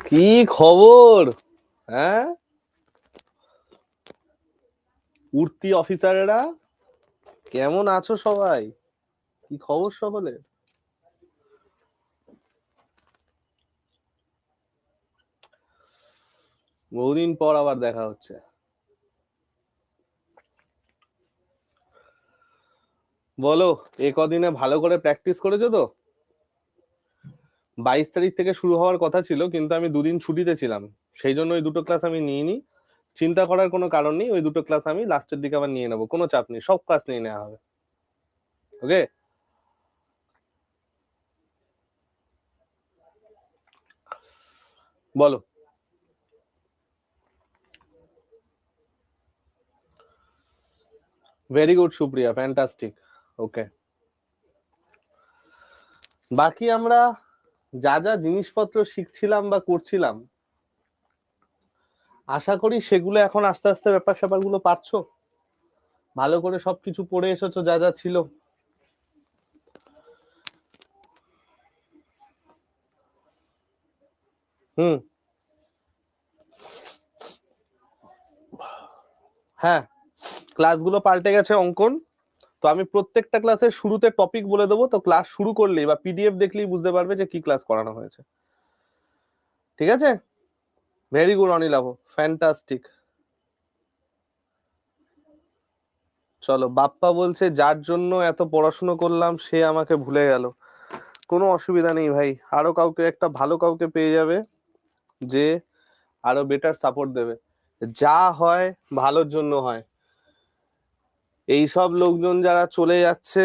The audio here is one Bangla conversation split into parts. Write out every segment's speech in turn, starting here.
কি খবর? হ্যাঁ, উঠতি অফিসারেরা কেমন আছো সবাই? কি খবর সকলের? বহুদিন পর আবার দেখা হচ্ছে। বলো, এ কদিনে ভালো করে প্র্যাকটিস করেছো তো? 22 তারিখ থেকে শুরু হওয়ার কথা ছিল, কিন্তু আমি দুদিন ছুটিতে ছিলাম। সেই জন্য ওই দুটো ক্লাস আমি নিইনি। চিন্তা করার কোনো কারণ নেই, ওই দুটো ক্লাস আমি লাস্টের দিকে আবার নিয়ে নেবো, কোনো চাপ নেই, সব ক্লাস নিয়ে নেওয়া হবে। ওকে, বলো। Very good Supriya, fantastic. Okay, বাকি আমরা যা যা জিনিসপত্র শিখছিলাম বা করছিলাম, আশা করি সেগুলো এখন আস্তে আস্তে ব্যাপার স্যাপার গুলো পারছো। ভালো করে সবকিছু পড়ে এসেছো যা যা ছিল। হুম। হ্যাঁ, ক্লাসগুলো পাল্টে গেছে অঙ্কন। তো আমি প্রত্যেকটা ক্লাসের শুরুতে টপিক বলে দেবো, তো ক্লাস শুরু করলেই বা পিডিএফ দেখলেই বুঝতে পারবে যে কি ক্লাস করানো হয়েছে। ঠিক আছে? Very good Anilabh, fantastic. চলো, বাপ্পা বলছে যার জন্য এত পড়াশুনো করলাম সে আমাকে ভুলে গেল। কোনো অসুবিধা নেই ভাই, আরো কাউকে, একটা ভালো কাউকে পেয়ে যাবে যে আরো বেটার সাপোর্ট দেবে। যা হয় ভালোর জন্য হয়। এইসব লোকজন যারা চলে যাচ্ছে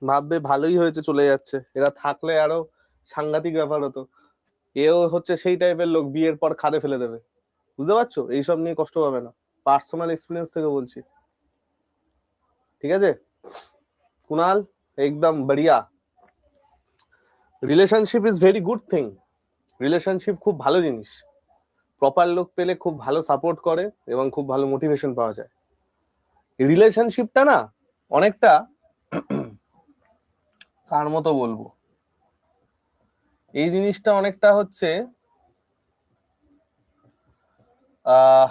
ভাববে ভালোই হয়েছে চলে যাচ্ছে, এরা থাকলে আরো সাংঘাতিক ব্যাপার হতো। এও হচ্ছে সেই টাইপের লোক, বিয়ের পর খাদে ফেলে দেবে। বুঝতে পারছো? এইসব নিয়ে কষ্ট পাবে না, পার্সোনাল এক্সপিরিয়েন্স থেকে বলছি। ঠিক আছে কুনাল, একদম বড়িয়া। Relationship is very good thing. Relationship খুব ভালো জিনিস। প্রপার লোক পেলে খুব ভালো সাপোর্ট করে এবং খুব ভালো মোটিভেশন পাওয়া যায়। রিলেশনশিপটা না অনেকটা কার মতো বলবো, এই জিনিসটা অনেকটা হচ্ছে আহ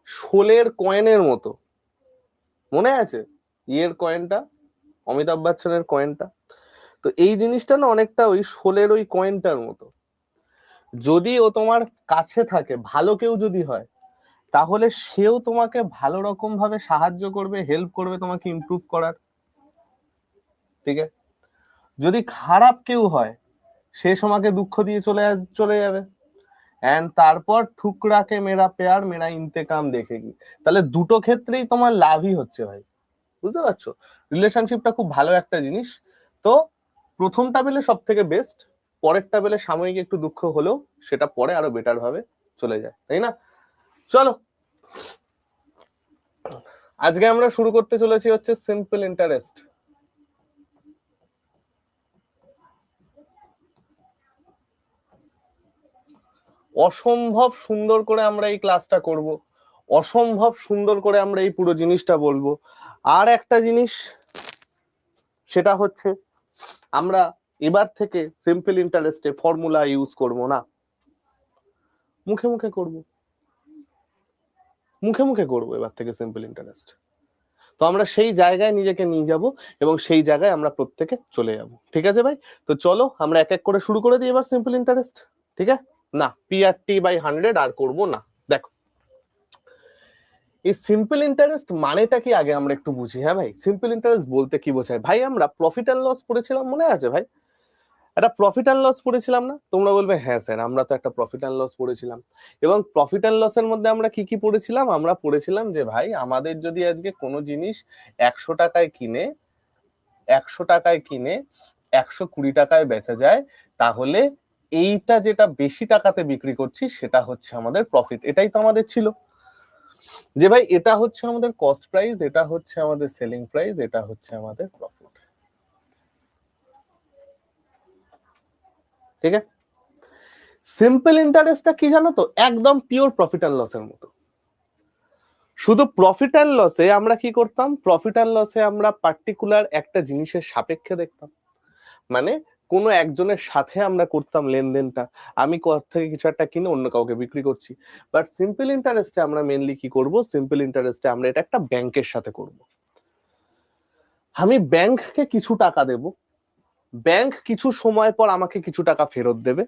শোলের কয়েনের মতো। মনে আছে ইয়ের কয়েনটা, অমিতাভ বচ্চনের কয়েনটা? তো এই জিনিসটা না অনেকটা ওই শোলের ওই কয়েনটার মতো। যদি ও তোমার কাছে থাকে, ভালো কেউ যদি হয়, তাহলে সেও তোমাকে ভালো রকম ভাবে সাহায্য করবে, হেল্প করবে তোমাকে ইমপ্রুভ করার। ঠিক আছে? যদি খারাপ কেউ হয়, সে তোমাকে দুঃখ দিয়ে চলে যাবে। এন্ড তারপর ঠুকরাকে মেরা পেয়ার মেরা ইন্তেকাম দেখেগি। তাহলে দুটো ক্ষেত্রেই তোমার লাভই হচ্ছে ভাই। বুঝতে পারছো? রিলেশনশিপটা খুব ভালো একটা জিনিস। তো প্রথমটা পেলে সব থেকে বেস্ট, পরেরটা পেলে সাময়িক একটু দুঃখ হলেও সেটা পরে আরো বেটার ভাবে চলে যায়, তাই না? চলো, আজকে আমরা শুরু করতে চলেছি হচ্ছে সিম্পল ইন্টারেস্ট। অসম্ভব সুন্দর করে আমরা এই ক্লাসটা করব, অসম্ভব সুন্দর করে আমরা এই পুরো জিনিসটা বলবো। আর একটা জিনিস, সেটা হচ্ছে আমরা এবার থেকে সিম্পল ইন্টারেস্টে ফর্মুলা ইউজ করব না, মুখে মুখে করব। মুখে মুখে করবো এবার থেকে সিম্পল ইন্টারেস্ট। তো আমরা সেই জায়গায় নিজেকে নিয়ে যাব এবং সেই জায়গায় আমরা প্রত্যেকে চলে যাব। ঠিক আছে ভাই? তো চলো আমরা এক এক করে শুরু করে দিই এবার সিম্পল ইন্টারেস্ট। ঠিক আছে? না, PRT/100 আর করব না। দেখো, এই সিম্পল ইন্টারেস্ট মানেটা কি আগে আমরা একটু বুঝি। হ্যাঁ ভাই, সিম্পল ইন্টারেস্ট বলতে কি বোঝায়? ভাই আমরা প্রফিট এন্ড লস পড়েছিলাম, মনে আছে ভাই? একটা প্রফিট অ্যান্ড লস পড়েছিলাম না? তোমরা বলবে হ্যাঁ স্যার, আমরা তো একটা প্রফিট অ্যান্ড লস পড়েছিলাম। এবং প্রফিট অ্যান্ড লসের মধ্যে আমরা কি কি পড়েছিলাম? আমরা পড়েছিলাম যে ভাই আমাদের যদি আজকে কোনো জিনিস 100 টাকায় কিনে 100 টাকায় 120 টাকায় বেচা যায়, তাহলে এইটা যেটা বেশি টাকাতে বিক্রি করছি সেটা হচ্ছে আমাদের প্রফিট। এটাই তো আমাদের ছিল, যে ভাই এটা হচ্ছে আমাদের কস্ট প্রাইস, এটা হচ্ছে আমাদের সেলিং প্রাইস, এটা হচ্ছে আমাদের প্রফিট। ঠিক আছে? সিম্পল ইন্টারেস্টটা কি জানো তো? একদম পিওর প্রফিট অ্যান্ড লসের মতো। শুধু প্রফিট অ্যান্ড লসে আমরা কি করতাম? প্রফিট অ্যান্ড লসে আমরা পার্টিকুলার একটা জিনিসের সাপেক্ষে দেখতাম। মানে কোনো একজনের সাথে আমরা করতাম লেনদেনটা, আমি কোথা থেকে কিছু একটা কিনে অন্য কাউকে বিক্রি করছি। বাট সিম্পল ইন্টারেস্টে আমরা মেনলি কি করব, সিম্পল ইন্টারেস্টে আমরা এটা একটা ব্যাংকের সাথে করব। আমি ব্যাংককে কিছু টাকা দেব, ব্যাংক কিছু সময় পর আমাকে কিছু টাকা ফেরত দেবে,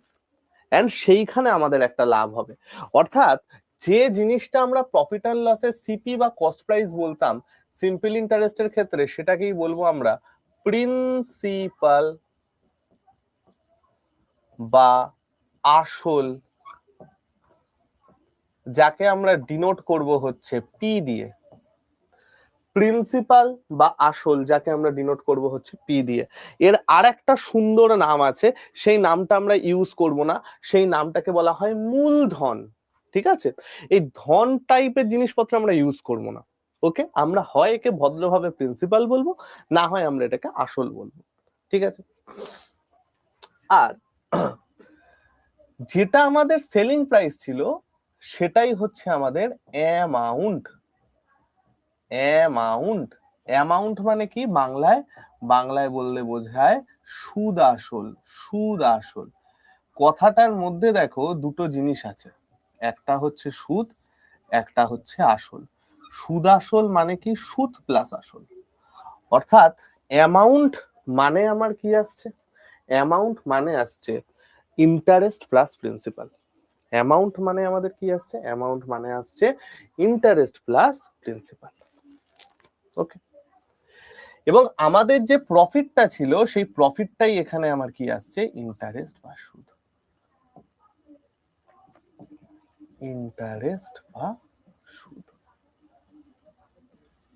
এন্ড সেইখানে আমাদের একটা লাভ হবে। অর্থাৎ যে জিনিসটা আমরা প্রফিট অ্যান্ড লসের সিপি বা কস্ট প্রাইস বলতাম, সিম্পল ইন্টারেস্টের ক্ষেত্রে সেটাকেই বলবো আমরা প্রিন্সিপাল বা আসল, যাকে আমরা ডিনোট করব হচ্ছে পি দিয়ে। প্রিন্সিপাল বা আসল যাকে আমরা ডিনোট করব হচ্ছে পি দিয়ে। এর আর একটা সুন্দর নাম আছে, সেই নামটা আমরা ইউজ করব না, সেই নামটাকে বলা হয় মূলধন। ঠিক আছে, এই ধন টাইপের জিনিসপত্র আমরা ইউজ করব না। ওকে, আমরা হয় একে ভদ্রভাবে প্রিন্সিপাল বলবো, না হয় আমরা এটাকে আসল বলবো। ঠিক আছে, আর যেটা আমাদের সেলিং প্রাইস ছিল সেটাই হচ্ছে আমাদের অ্যামাউন্ট। অ্যামাউন্ট, অ্যামাউন্ট মানে কি বাংলায়, বাংলায় বললে বোঝায় সুদ আসল। সুদ আসল কথাটার মধ্যে দেখো দুটো জিনিস আছে, একটা হচ্ছে সুদ, একটা হচ্ছে আসল। সুদ আসল মানে কি সুদ প্লাস আসল। অর্থাৎ অ্যামাউন্ট মানে আমার কি আসছে, অ্যামাউন্ট মানে আসছে ইন্টারেস্ট প্লাস প্রিন্সিপাল। অ্যামাউন্ট মানে আমাদের কি আসছে, অ্যামাউন্ট মানে আসছে ইন্টারেস্ট প্লাস প্রিন্সিপাল। ওকে, এবং আমাদের যে প্রফিটটা ছিল সেই প্রফিটটাই এখানে আমার কি আসছে, ইন্টারেস্ট বা সুদ। ইন্টারেস্ট বা সুদ,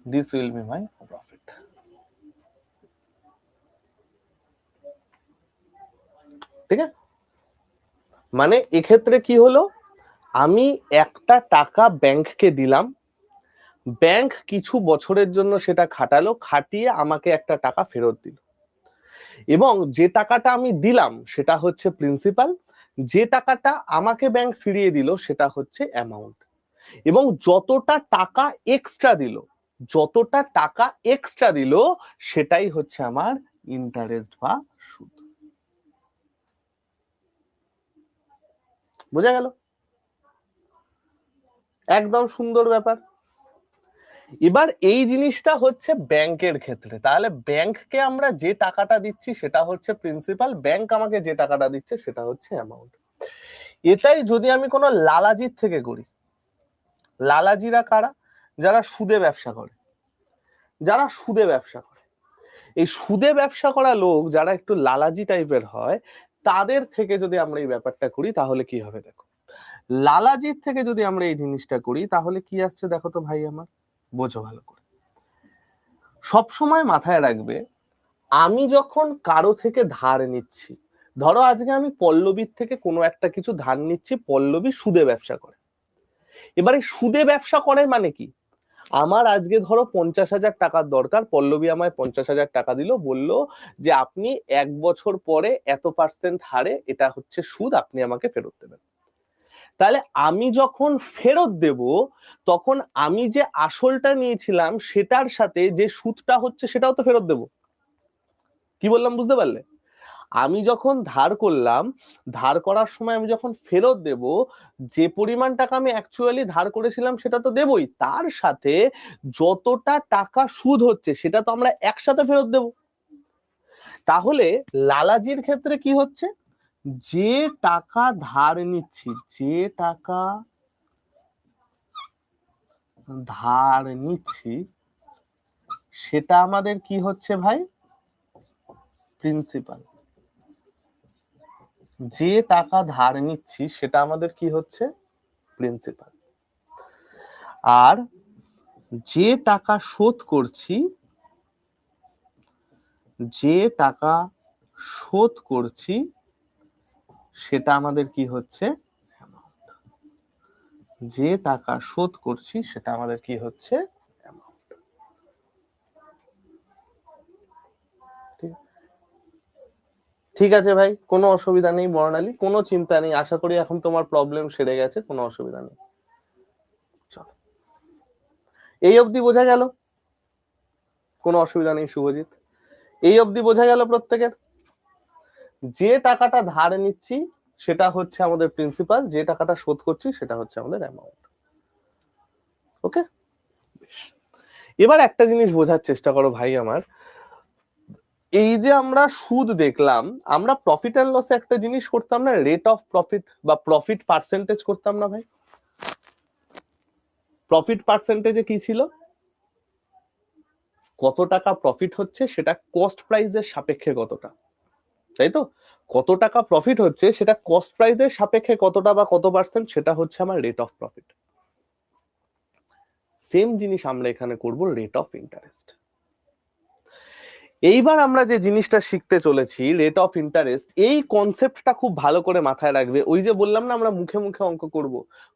this will be my profit. ঠিক আছে, মানে এক্ষেত্রে কি হলো, আমি একটা টাকা ব্যাংককে দিলাম, ব্যাংক কিছু বছরের জন্য সেটা খাটালো, খাটিয়ে আমাকে একটা টাকা ফেরত দিল, এবং যে টাকাটা আমি দিলাম সেটা হচ্ছে প্রিন্সিপাল, যে টাকাটা আমাকে ব্যাংক ফিরিয়ে দিল সেটা হচ্ছে অ্যামাউন্ট। এবং যতটা টাকা এক্সট্রা দিল, যতটা টাকা এক্সট্রা দিল সেটাই হচ্ছে আমার ইন্টারেস্ট বা সুদ। বোঝা গেল? একদম সুন্দর ব্যাপার। এবার এই জিনিসটা হচ্ছে ব্যাংকের ক্ষেত্রে, তাহলে ব্যাংককে আমরা যে টাকাটা দিচ্ছি সেটা হচ্ছে প্রিন্সিপাল, ব্যাংক আমাকে যে টাকাটা দিচ্ছে সেটা হচ্ছে অ্যামাউন্ট। এটাই যদি আমি কোনো লালাজির থেকে করি, লালাজিরা কারা, যারা সুদে ব্যবসা করে, যারা সুদে ব্যবসা করে, এই সুদে ব্যবসা করা লোক যারা একটু লালাজি টাইপের হয়, তাদের থেকে যদি আমরা এই ব্যাপারটা করি তাহলে কি হবে দেখো। লালাজির থেকে যদি আমরা এই জিনিসটা করি তাহলে কি আসছে দেখো তো ভাই আমার, বোঝো ভালো করে। সব সময় মাথায় রাখবে, আমি যখন কারো থেকে ধার নিচ্ছি, ধরো আজকে আমি পল্লবীর থেকে কোনো একটা কিছু ধার নিচ্ছি, পল্লবী সুদে ব্যবসা করে। এবারে সুদে ব্যবসা করে মানে কি, আমার আজকে ধরো 50,000 টাকার দরকার, পল্লবী আমায় 50,000 টাকা দিল, বলল যে আপনি 1 বছর পরে এত পার্সেন্ট হারে এটা হচ্ছে সুদ, আপনি আমাকে ফেরত দেবেন। তাহলে আমি যখন ফেরত দেব তখন আমি যে আসলটা নিয়েছিলাম সেটার সাথে যে সুদটা হচ্ছে সেটাও তো ফেরত দেব। কি বললাম বুঝতে পারলে? আমি যখন ধার করলাম, ধার করার সময় আমি যখন ফেরত দেব, যে পরিমাণ টাকা আমি অ্যাকচুয়ালি ধার করেছিলাম সেটা তো দেবই, তার সাথে যতটা টাকা সুদ হচ্ছে সেটা তো আমরা একসাথে ফেরত দেব। তাহলে লালাজির ক্ষেত্রে কি হচ্ছে, যে টাকা ধার নিচ্ছি, যে টাকা ধার নিচ্ছি সেটা আমাদের কি হচ্ছে ভাই, প্রিন্সিপাল। যে টাকা ধার নিচ্ছি সেটা আমাদের কি হচ্ছে, প্রিন্সিপাল। আর যে টাকা শোধ করছি, যে টাকা শোধ করছি সেটা আমাদের কি হচ্ছে, যে টাকা শোধ করছি সেটা আমাদের কি হচ্ছে, ঠিক আছে ভাই, কোনো অসুবিধা নেই বর্ণালী, কোনো চিন্তা নেই, আশা করি এখন তোমার প্রবলেম সেরে গেছে, কোনো অসুবিধা নেই। চলো, এই অবধি বোঝা গেল? কোনো অসুবিধা নেই শুভজিৎ, এই অবধি বোঝা গেল প্রত্যেকের? যে টাকাটা ধার নিচ্ছি সেটা হচ্ছে আমাদের প্রিন্সিপাল, যে টাকাটা শোধ করছি সেটা হচ্ছে আমাদের অ্যামাউন্ট। ওকে, এবার একটা জিনিস বোঝার চেষ্টা করো ভাই আমার, এই যে আমরা সুদ দেখলাম, আমরা প্রফিট অ্যান্ড লসে একটা জিনিস করতাম না, রেট অফ প্রফিট বা প্রফিট পার্সেন্টেজ করতাম না ভাই? প্রফিট পার্সেন্টেজে কি ছিল? কত টাকা প্রফিট হচ্ছে সেটা কস্ট প্রাইসের সাপেক্ষে কতটা, তাই তো? কত টাকা প্রফিট হচ্ছে সেটা কস্ট প্রাইসের সাপেক্ষে কতটা বা কত পার্সেন্ট, সেটা হচ্ছে আমার রেট অফ প্রফিট। সেম জিনিস আমরা এখানে করব রেট অফ ইন্টারেস্ট। এইবার আমরা যে জিনিসটা শিখতে চলেছি রেট অফ ইন্টারেস্ট, এই কনসেপ্টটা খুব ভালো করে মাথায় রাখবে। ওই যে বললাম না আমরা মুখে মুখে অঙ্ক করব,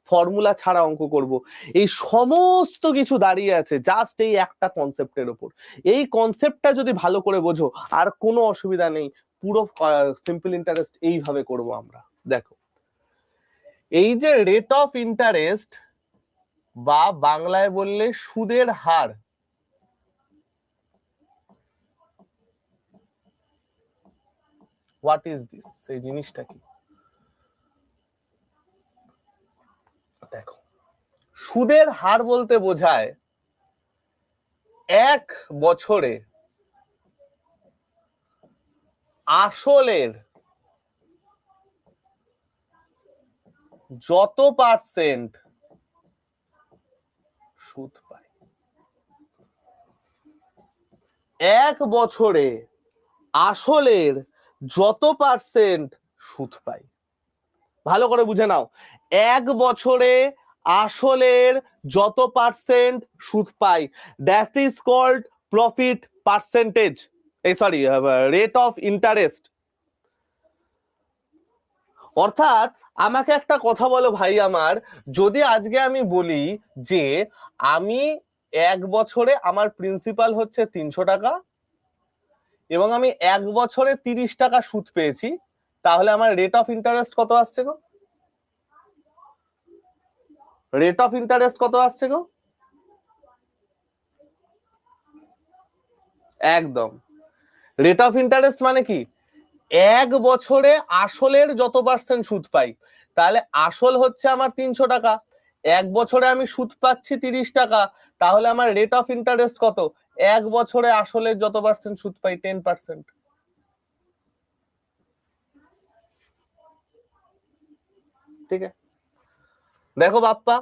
ফর্মুলা ছাড়া অঙ্ক করব, এই সমস্ত কিছু দাঁড়িয়ে আছে জাস্ট এই একটা কনসেপ্টের উপর। এই কনসেপ্টটা যদি ভালো করে বোঝো আর কোনো অসুবিধা নেই, পুরো সিম্পল ইন্টারেস্ট এইভাবে করব আমরা। দেখো, এই যে রেট অফ ইন্টারেস্ট বা বাংলায় বললে সুদের হার, হোয়াট ইজ দিস, এই জিনিসটা কি? দেখো, সুদের হার বলতে বোঝায় এক বছরে আসলের যত পার্সেন্ট সুদ পায়, এক বছরে আসলের যত পার্সেন্ট সুদ পাই। ভালো করে বুঝে নাও, এক বছরে আসলের যত পার্সেন্ট সুদ পাই, that is called profit percentage, এই সরি রেট অফ ইন্টারেস্ট। অর্থাৎ আমাকে একটা কথা বলো ভাই আমার, যদি আজকে আমি বলি যে আমি এক বছরে আমার প্রিন্সিপাল হচ্ছে 300 টাকা এবং আমি এক বছরে 30 টাকা সুদ পেয়েছি, তাহলে আমার রেট অফ ইন্টারেস্ট কত আসছে গো? রেট অফ ইন্টারেস্ট কত আসছে গো? একদম, রেট অফ ইন্টারেস্ট মানে কি? এক বছরে আসলের যত পার্সেন্ট সুদ পাই, তাহলে আসল হচ্ছে আমার 300 টাকা, এক বছরে আমি সুদ পাচ্ছি 30 টাকা, তাহলে আমার রেট অফ ইন্টারেস্ট কত? এক বছরে আসলের যত পার্সেন্ট সুদ পাই 10%। ঠিক আছে, দেখো বাপ্পা,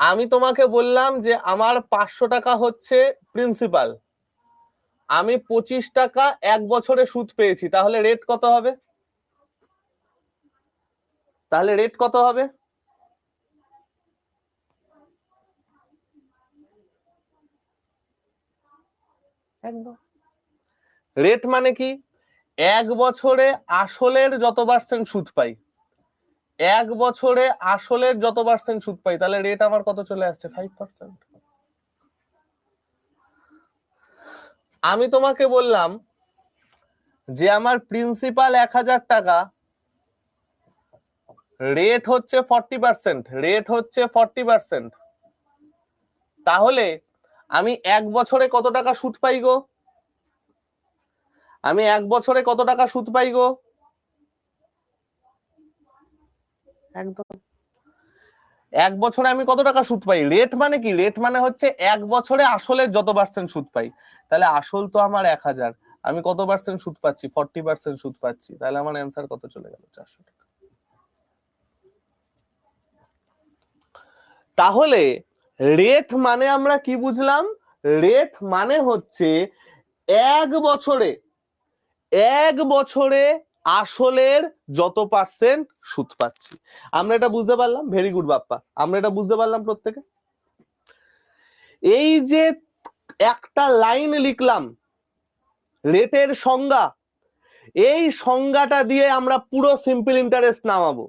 আমি তোমাকে বললাম যে আমার 500 টাকা হচ্ছে প্রিন্সিপাল, আমি 25 টাকা এক বছরে সুদ পেয়েছি, তাহলে রেট কত হবে? তাহলে রেট কত হবে? একদম, রেট মানে কি? এক বছরে আসলের যত পার্সেন্ট সুদ পাই, এক বছরে আসলের যত পার্সেন্ট সুদ পাই, তাহলে রেট আমার কত চলে আসছে? 5%। আমি তোমাকে বললাম যে আমার প্রিন্সিপাল 1000 টাকা, রেট হচ্ছে 40%, রেট হচ্ছে 40%, তাহলে আমি এক বছরে কত টাকা সুদ পাই গো? আমি এক বছরে কত টাকা সুদ পাই গো? একদম, এক বছরে আমি কত টাকা সুদ পাই? রেট মানে কি? রেট মানে হচ্ছে এক বছরে আসলের যত পার্সেন্ট সুদ পাই, তাহলে আসল তো আমার 1000, আমি কত পার্সেন্ট সুদ পাচ্ছি? 40% সুদ পাচ্ছি, তাহলে আমার অ্যান্সার কত চলে গেল? 400 টাকা। তাহলে রেট মানে আমরা কি বুঝলাম? রেট মানে হচ্ছে এক বছরে, এক বছরে আসলের যত পার্সেন্ট সুদ পাচ্ছি। আমরা এটা বুঝতে পারলাম? ভেরি গুড বাপ্পা, আমরা এটা বুঝতে পারলাম প্রত্যেকে। এই যে একটা লাইন লিখলাম রেটের সংজ্ঞা, এই সংজ্ঞাটা দিয়ে আমরা পুরো সিম্পল ইন্টারেস্ট নামাবো,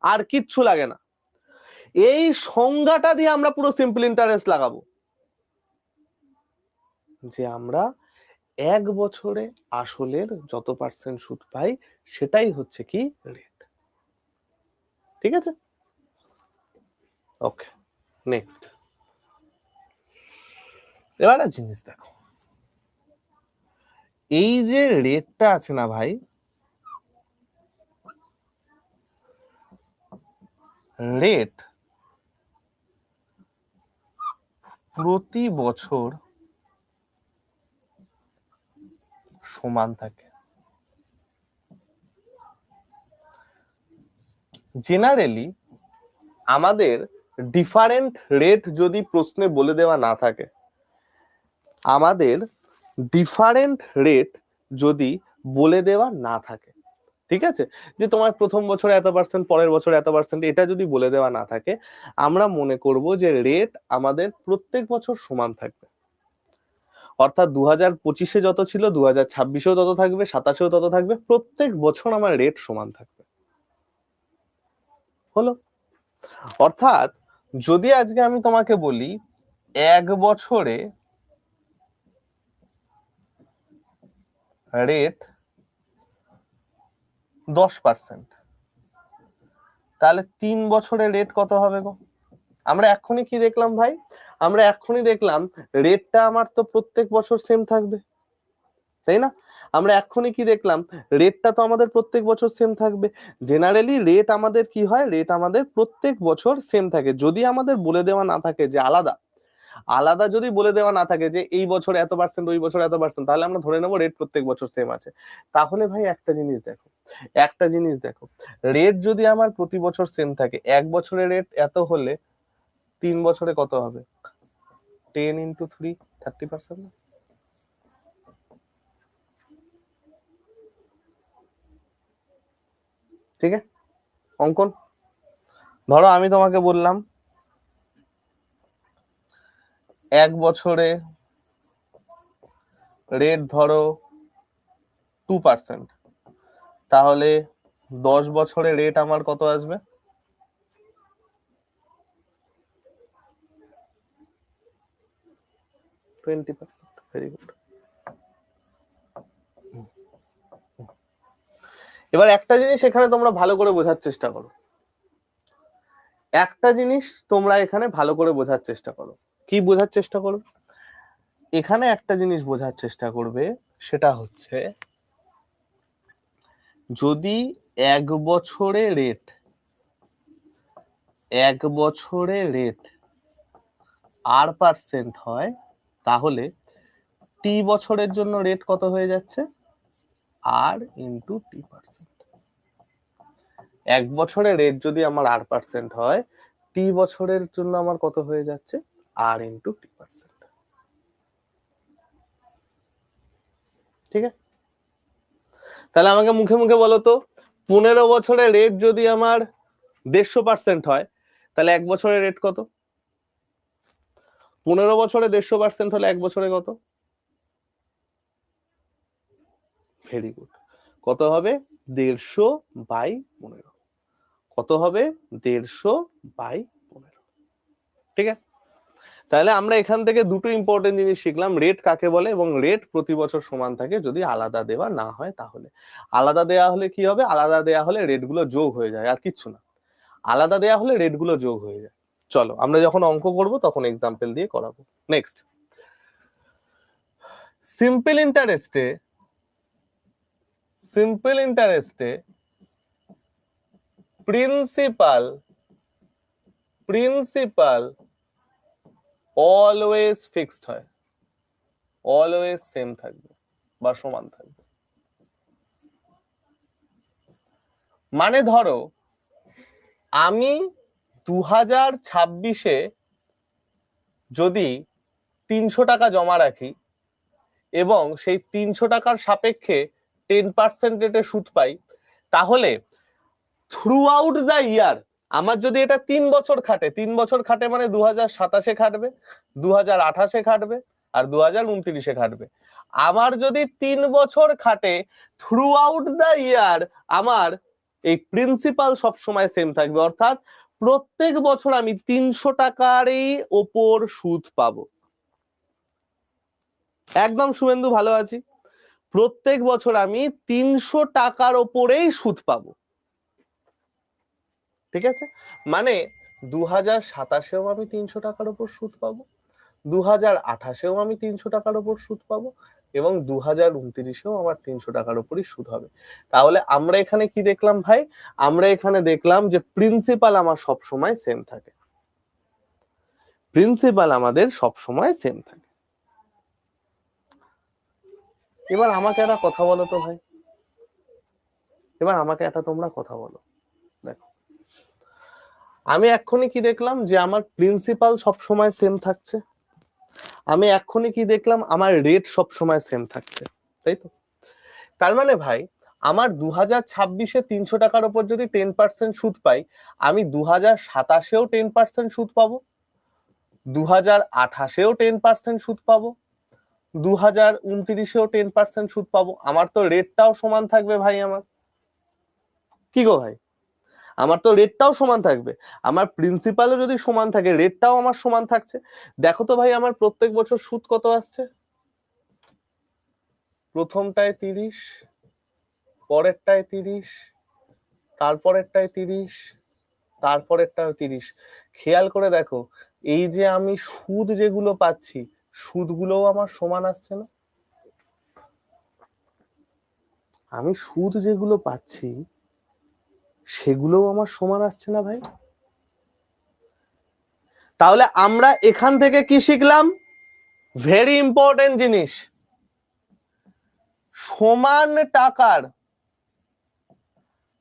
আর কিচ্ছু লাগে না। এই সংজ্ঞাটা দিয়ে আমরা পুরো সিম্পল ইন্টারেস্ট লাগাবো, যে আমরা এক বছরে আসলের যত পার্সেন্ট সুদ পাই সেটাই হচ্ছে কি রেট। ঠিক আছে, ওকে, নেক্সট। এবার একটা জিনিস দেখো, এই যে রেটটা আছে না ভাই, রেট প্রতি বছর সমান থাকে। জেনারেলি আমাদের ডিফারেন্ট রেট যদি প্রশ্নে বলে দেওয়া না থাকে, আমাদের ডিফারেন্ট রেট যদি বলে দেওয়া না থাকে, ঠিক আছে, যে তোমার প্রথম বছরে এত পার্সেন্ট, পরের বছরে এত পার্সেন্ট, এটা যদি বলে দেওয়া না থাকে, আমরা মনে করব যে রেট আমাদের প্রত্যেক বছর সমান থাকবে। অর্থাৎ 2025-এ যত ছিল 2026-এও তত থাকবে, 27-এও তত থাকবে, প্রত্যেক বছর আমার রেট সমান থাকবে। হলো? অর্থাৎ যদি আজকে আমি তোমাকে বলি এক বছরে রেট 10%, তাহলে 3 বছরে রেট কত হবে গো? আমরা এক্ষুনি কি দেখলাম ভাই? আমরা এক্ষুনি দেখলাম রেটটা আমার তো প্রত্যেক বছর সেম থাকবে, তাই না? আমরা এক্ষুনি কি দেখলাম? রেটটা তো আমাদের প্রত্যেক বছর সেম থাকবে। জেনারেলি রেট আমাদের কি হয়? রেট আমাদের প্রত্যেক বছর সেম থাকে। যদি আমাদের বলে দেওয়া না থাকে যে আলাদা, আলাদা যদি বলে দেওয়া না থাকে যে এই বছর এত পার্সেন্ট, ওই বছর এত পার্সেন্ট, তাহলে আমরা ধরে নেবো রেট প্রত্যেক বছর সেম আছে। তাহলে ভাই একটা জিনিস দেখো, একটা জিনিস দেখো, রেট যদি আমার প্রতি বছর সেম থাকে, এক বছরে রেট এত হলে 3 বছরে কত হবে? 10 into 3, 30%। ঠিক আছে? অঙ্কন ধরো আমি তোমাকে বললাম এক বছরে রেট ধরো 2%, তাহলে 10 বছরে রেট আমার কত আসবে? 20%। Very good. এবার একটা জিনিস এখানে তোমরা ভালো করে বোঝার চেষ্টা করো, একটা জিনিস তোমরা এখানে ভালো করে বোঝার চেষ্টা করো। কি বোঝার চেষ্টা করো? এখানে একটা জিনিস বোঝার চেষ্টা করবে, সেটা হচ্ছে যদি এক বছরে রেট, এক বছরে রেট R% হয়, তাহলে টি বছরের জন্য রেট কত হয়ে যাচ্ছে? R into T%। এক বছরে রেট যদি আমার R% হয়, টি বছরের জন্য আমার কত হয়ে যাচ্ছে? R into T%। ঠিক আছে? তাহলে আমাকে মুখে মুখে বলো তো, 15 বছরে রেট যদি আমার 150% হয়, তাহলে এক বছরের রেট কত? 15 বছরে 150% হলে এক বছরে কত? Very good. কত হবে? 150/15। কত হবে? 150/15। ঠিক আছে? তাহলে আমরা এখান থেকে দুটো ইম্পর্টেন্ট জিনিস শিখলাম, রেট কাকে বলে এবং রেট প্রতি বছর সমান থাকে যদি আলাদা দেওয়া না হয়। তাহলে আলাদা দেওয়া হলে কি হবে? আলাদা দেওয়া হলে রেট গুলো যোগ হয়ে যায়, আর কিচ্ছু না। আলাদা দেওয়া হলে রেট গুলো যোগ হয়ে যায়। চলো আমরা যখন অঙ্ক করব তখন এক্সাম্পল দিয়ে করাবো। নেক্সট, সিম্পল ইন্টারেস্টে, সিম্পল ইন্টারেস্টে প্রিন্সিপাল, প্রিন্সিপাল অলওয়েজ ফিক্সড হয়, অলওয়েজ সেম থাকবে বা সমান থাকবে। মানে ধরো আমি 2026-এ যদি 300 টাকা জমা রাখি এবং সেই 300 টাকার সাপেক্ষে 10% রেটে সুদ পাই, তাহলে থ্রু আউট দ্য ইয়ার আমার যদি এটা 3 বছর খাটে, 3 বছর খাটে মানে 2027-এ খাটবে, 2028-এ খাটবে, আর 2029-এ খাটবে। আমার যদি 3 বছর খাটে, থ্রু আউট দ্য ইয়ার আমার এই প্রিন্সিপাল সবসময় সেম থাকবে, অর্থাৎ প্রত্যেক বছর আমি 300 টাকারই ওপর সুদ পাবো। একদম শুভেন্দু, ভালো আছি। প্রত্যেক বছর আমি 300 টাকার ওপরেই সুদ পাবো। ঠিক আছে? মানে 2027-এও আমি 300 টাকার ওপর সুদ পাবো, 2028-এও আমি 300 টাকার ওপর সুদ পাবো, এবং 2029-এও আমার 300 টাকার উপরই সুদ হবে। তাহলে আমরা এখানে কি দেখলাম ভাই? আমরা এখানে দেখলাম যে প্রিন্সিপাল আমার সব সময় সেম থাকে, প্রিন্সিপাল আমাদের সব সময় সেম থাকে। এবার আমাকে একটা কথা বলো তো ভাই, এবার আমাকে একটা তোমরা কথা বলো। দেখো, আমি এক্ষুনি কি দেখলাম যে আমার প্রিন্সিপাল সব সময় সেম থাকছে, আমি এক্ষুনি কি দেখলাম আমার রেট সব সময় সেম থাকছে, তাই তো? তার মানে ভাই আমার 2026-এ 300 টাকার উপর যদি 10% সুদ পাই, আমি 2027-এও 10% সুদ পাবো, 2028-এও 10% সুদ পাবো, 2029-এও 10% সুদ পাবো। আমার তো রেটটাও সমান থাকবে ভাই। আমার কি গো ভাই, আমার তো রেটটাও সমান থাকবে, আমার প্রিন্সিপালও যদি সমান থাকে রেটটাও আমার সমান থাকছে। দেখো তো ভাই আমার প্রত্যেক বছর সুদ কত আসছে, প্রথমটায় 30, পরেরটায় 30, তারপরেরটায় 30, তারপরেরটায় 30। খেয়াল করে দেখো, এই যে আমি সুদ যেগুলো পাচ্ছি সুদগুলোও আমার সমান আসছে না? আমি সুদ যেগুলো পাচ্ছি সেগুলোও আমার সমান আসছে না ভাই? তাহলে আমরা এখান থেকে কি শিখলাম? ভেরি ইম্পর্টেন্ট জিনিস, সমান টাকার,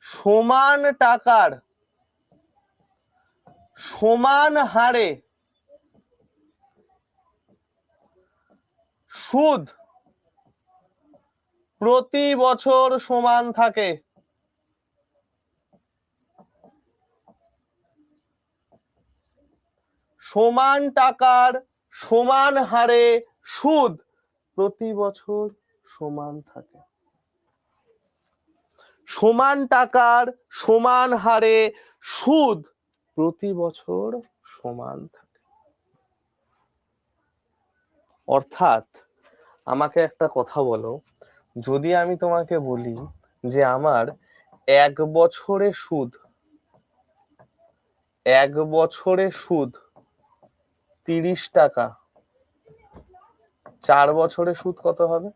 সমান টাকার সমান হারে সুদ প্রতি বছর সমান থাকে। সমান টাকার সমান হারে সুদ প্রতি বছর সমান থাকে। সমান টাকার সমান হারে সুদ প্রতি বছর সমান থাকে। অর্থাৎ আমাকে একটা কথা বলো, যদি আমি তোমাকে বলি যে আমার 1 বছরে সুদ, 1 বছরে সুদ 30 টাকা, 4 বছরে সুদ কত হবে?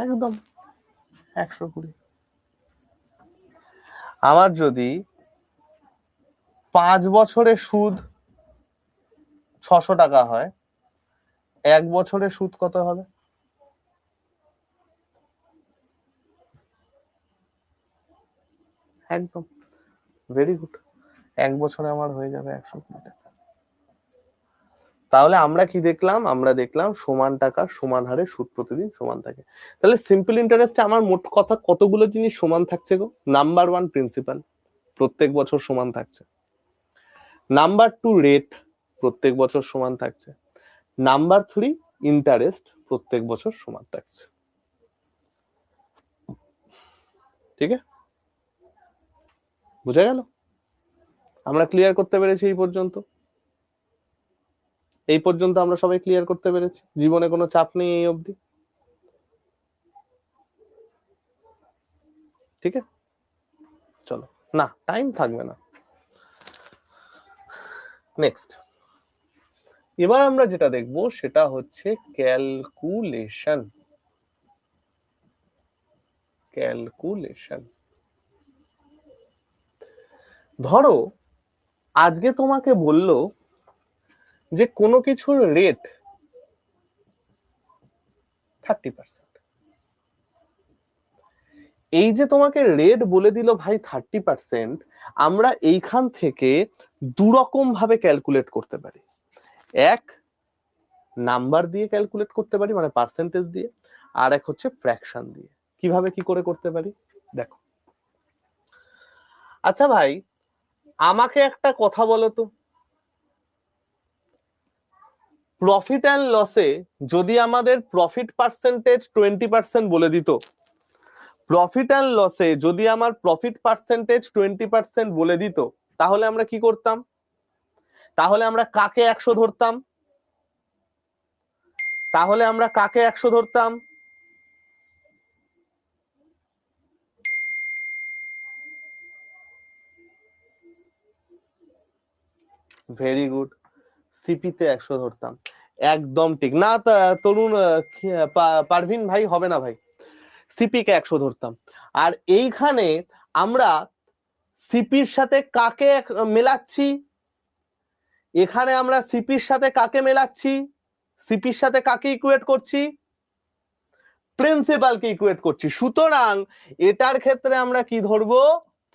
একদম 120। আমার যদি 5 বছরে সুদ 600 টাকা হয়, 1 বছরে সুদ কত হবে? একদম, ভেরি গুড, 1 বছরে আমার হয়ে যাবে 120 টাকা। তাহলে আমরা কি দেখলাম? আমরা দেখলাম সমান টাকার সমান হারে সুদ প্রতিদিন সমান থাকে। তাহলে সিম্পল ইন্টারেস্টে আমার মোট কথা কতগুলো জিনিস সমান থাকছে গো? নাম্বার 1 প্রিন্সিপাল, প্রত্যেক বছর সমান থাকছে। নাম্বার 2 রেট, প্রত্যেক বছর সমান থাকছে। নাম্বার 3 ইন্টারেস্ট, প্রত্যেক বছর সমান থাকছে। ঠিক আছে, বুঝা গেল? আমরা ক্লিয়ার করতে পেরেছি এই পর্যন্ত? এই পর্যন্ত আমরা সবাই ক্লিয়ার করতে পেরেছি, জীবনে কোনো চাপ নেই এই অবধি? ঠিক আছে, চলো, না টাইম থাকবে না। নেক্সট, এবার আমরা যেটা দেখবো সেটা হচ্ছে ক্যালকুলেশন। ক্যালকুলেশন, ধরো আজকে তোমাকে বললো যে কোনো কিছুর রেট 30%। এই যে তোমাকে রেট বলে দিল ভাই 30%, আমরা এইখান থেকে দুরকম ভাবে ক্যালকুলেট করতে পারি। এক, নাম্বার দিয়ে ক্যালকুলেট করতে পারি, মানে পার্সেন্টেজ দিয়ে। আর এক হচ্ছে ফ্র্যাকশন দিয়ে। কিভাবে কি করে করতে পারি দেখো। আচ্ছা ভাই, আমাকে একটা কথা বলো তো, প্রফিট অ্যান্ড লসে যদি আমাদের প্রফিট পার্সেন্টেজ 20% বলে দিত, প্রফিট অ্যান্ড লসে যদি আমার প্রফিট পার্সেন্টেজ 20% বলে দিত, তাহলে আমরা কি করতাম? তাহলে আমরা কাকে 100 ধরতাম? তাহলে আমরা কাকে 100 ধরতাম? Very good. সিপিতে 100 ধরতাম, একদম ঠিক না। তরুণ পারভিন ভাই হবে না ভাই, সিপি কে 100 ধরতাম। আর এইখানে আমরা সিপির সাথে কাকে মেলাচ্ছি? এখানে আমরা সিপির সাথে কাকে মেলাচ্ছি? সিপির সাথে কাকে ইকুয়েট করছি? প্রিন্সিপালকে ইকুয়েট করছি। সুতরাং এটার ক্ষেত্রে আমরা কি ধরবো?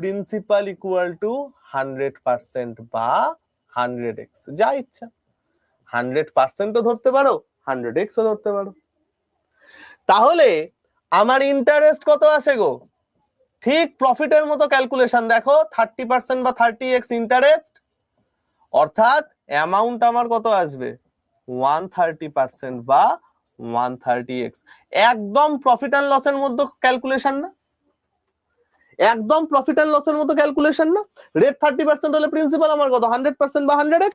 প্রিন্সিপাল ইকুয়াল টু 100% বা 100x, যা ইচ্ছা। 100%ও ধরতে পারো, 100x ও ধরতে পারো। তাহলে আমার ইন্টারেস্ট কত আসে গো? ঠিক প্রফিটের মতো ক্যালকুলেশন দেখো, 30% বা 30x ইন্টারেস্ট, অর্থাৎ অ্যামাউন্ট আমার কত আসবে? 130% বা 130x। একদম প্রফিট অ্যান্ড লসের মধ্যে ক্যালকুলেশন না? একদম প্রফিট অ্যান্ড লসের মতো ক্যালকুলেশন না? রেট 30% হলে প্রিন্সিপাল আমার কত? 100% বা 100x।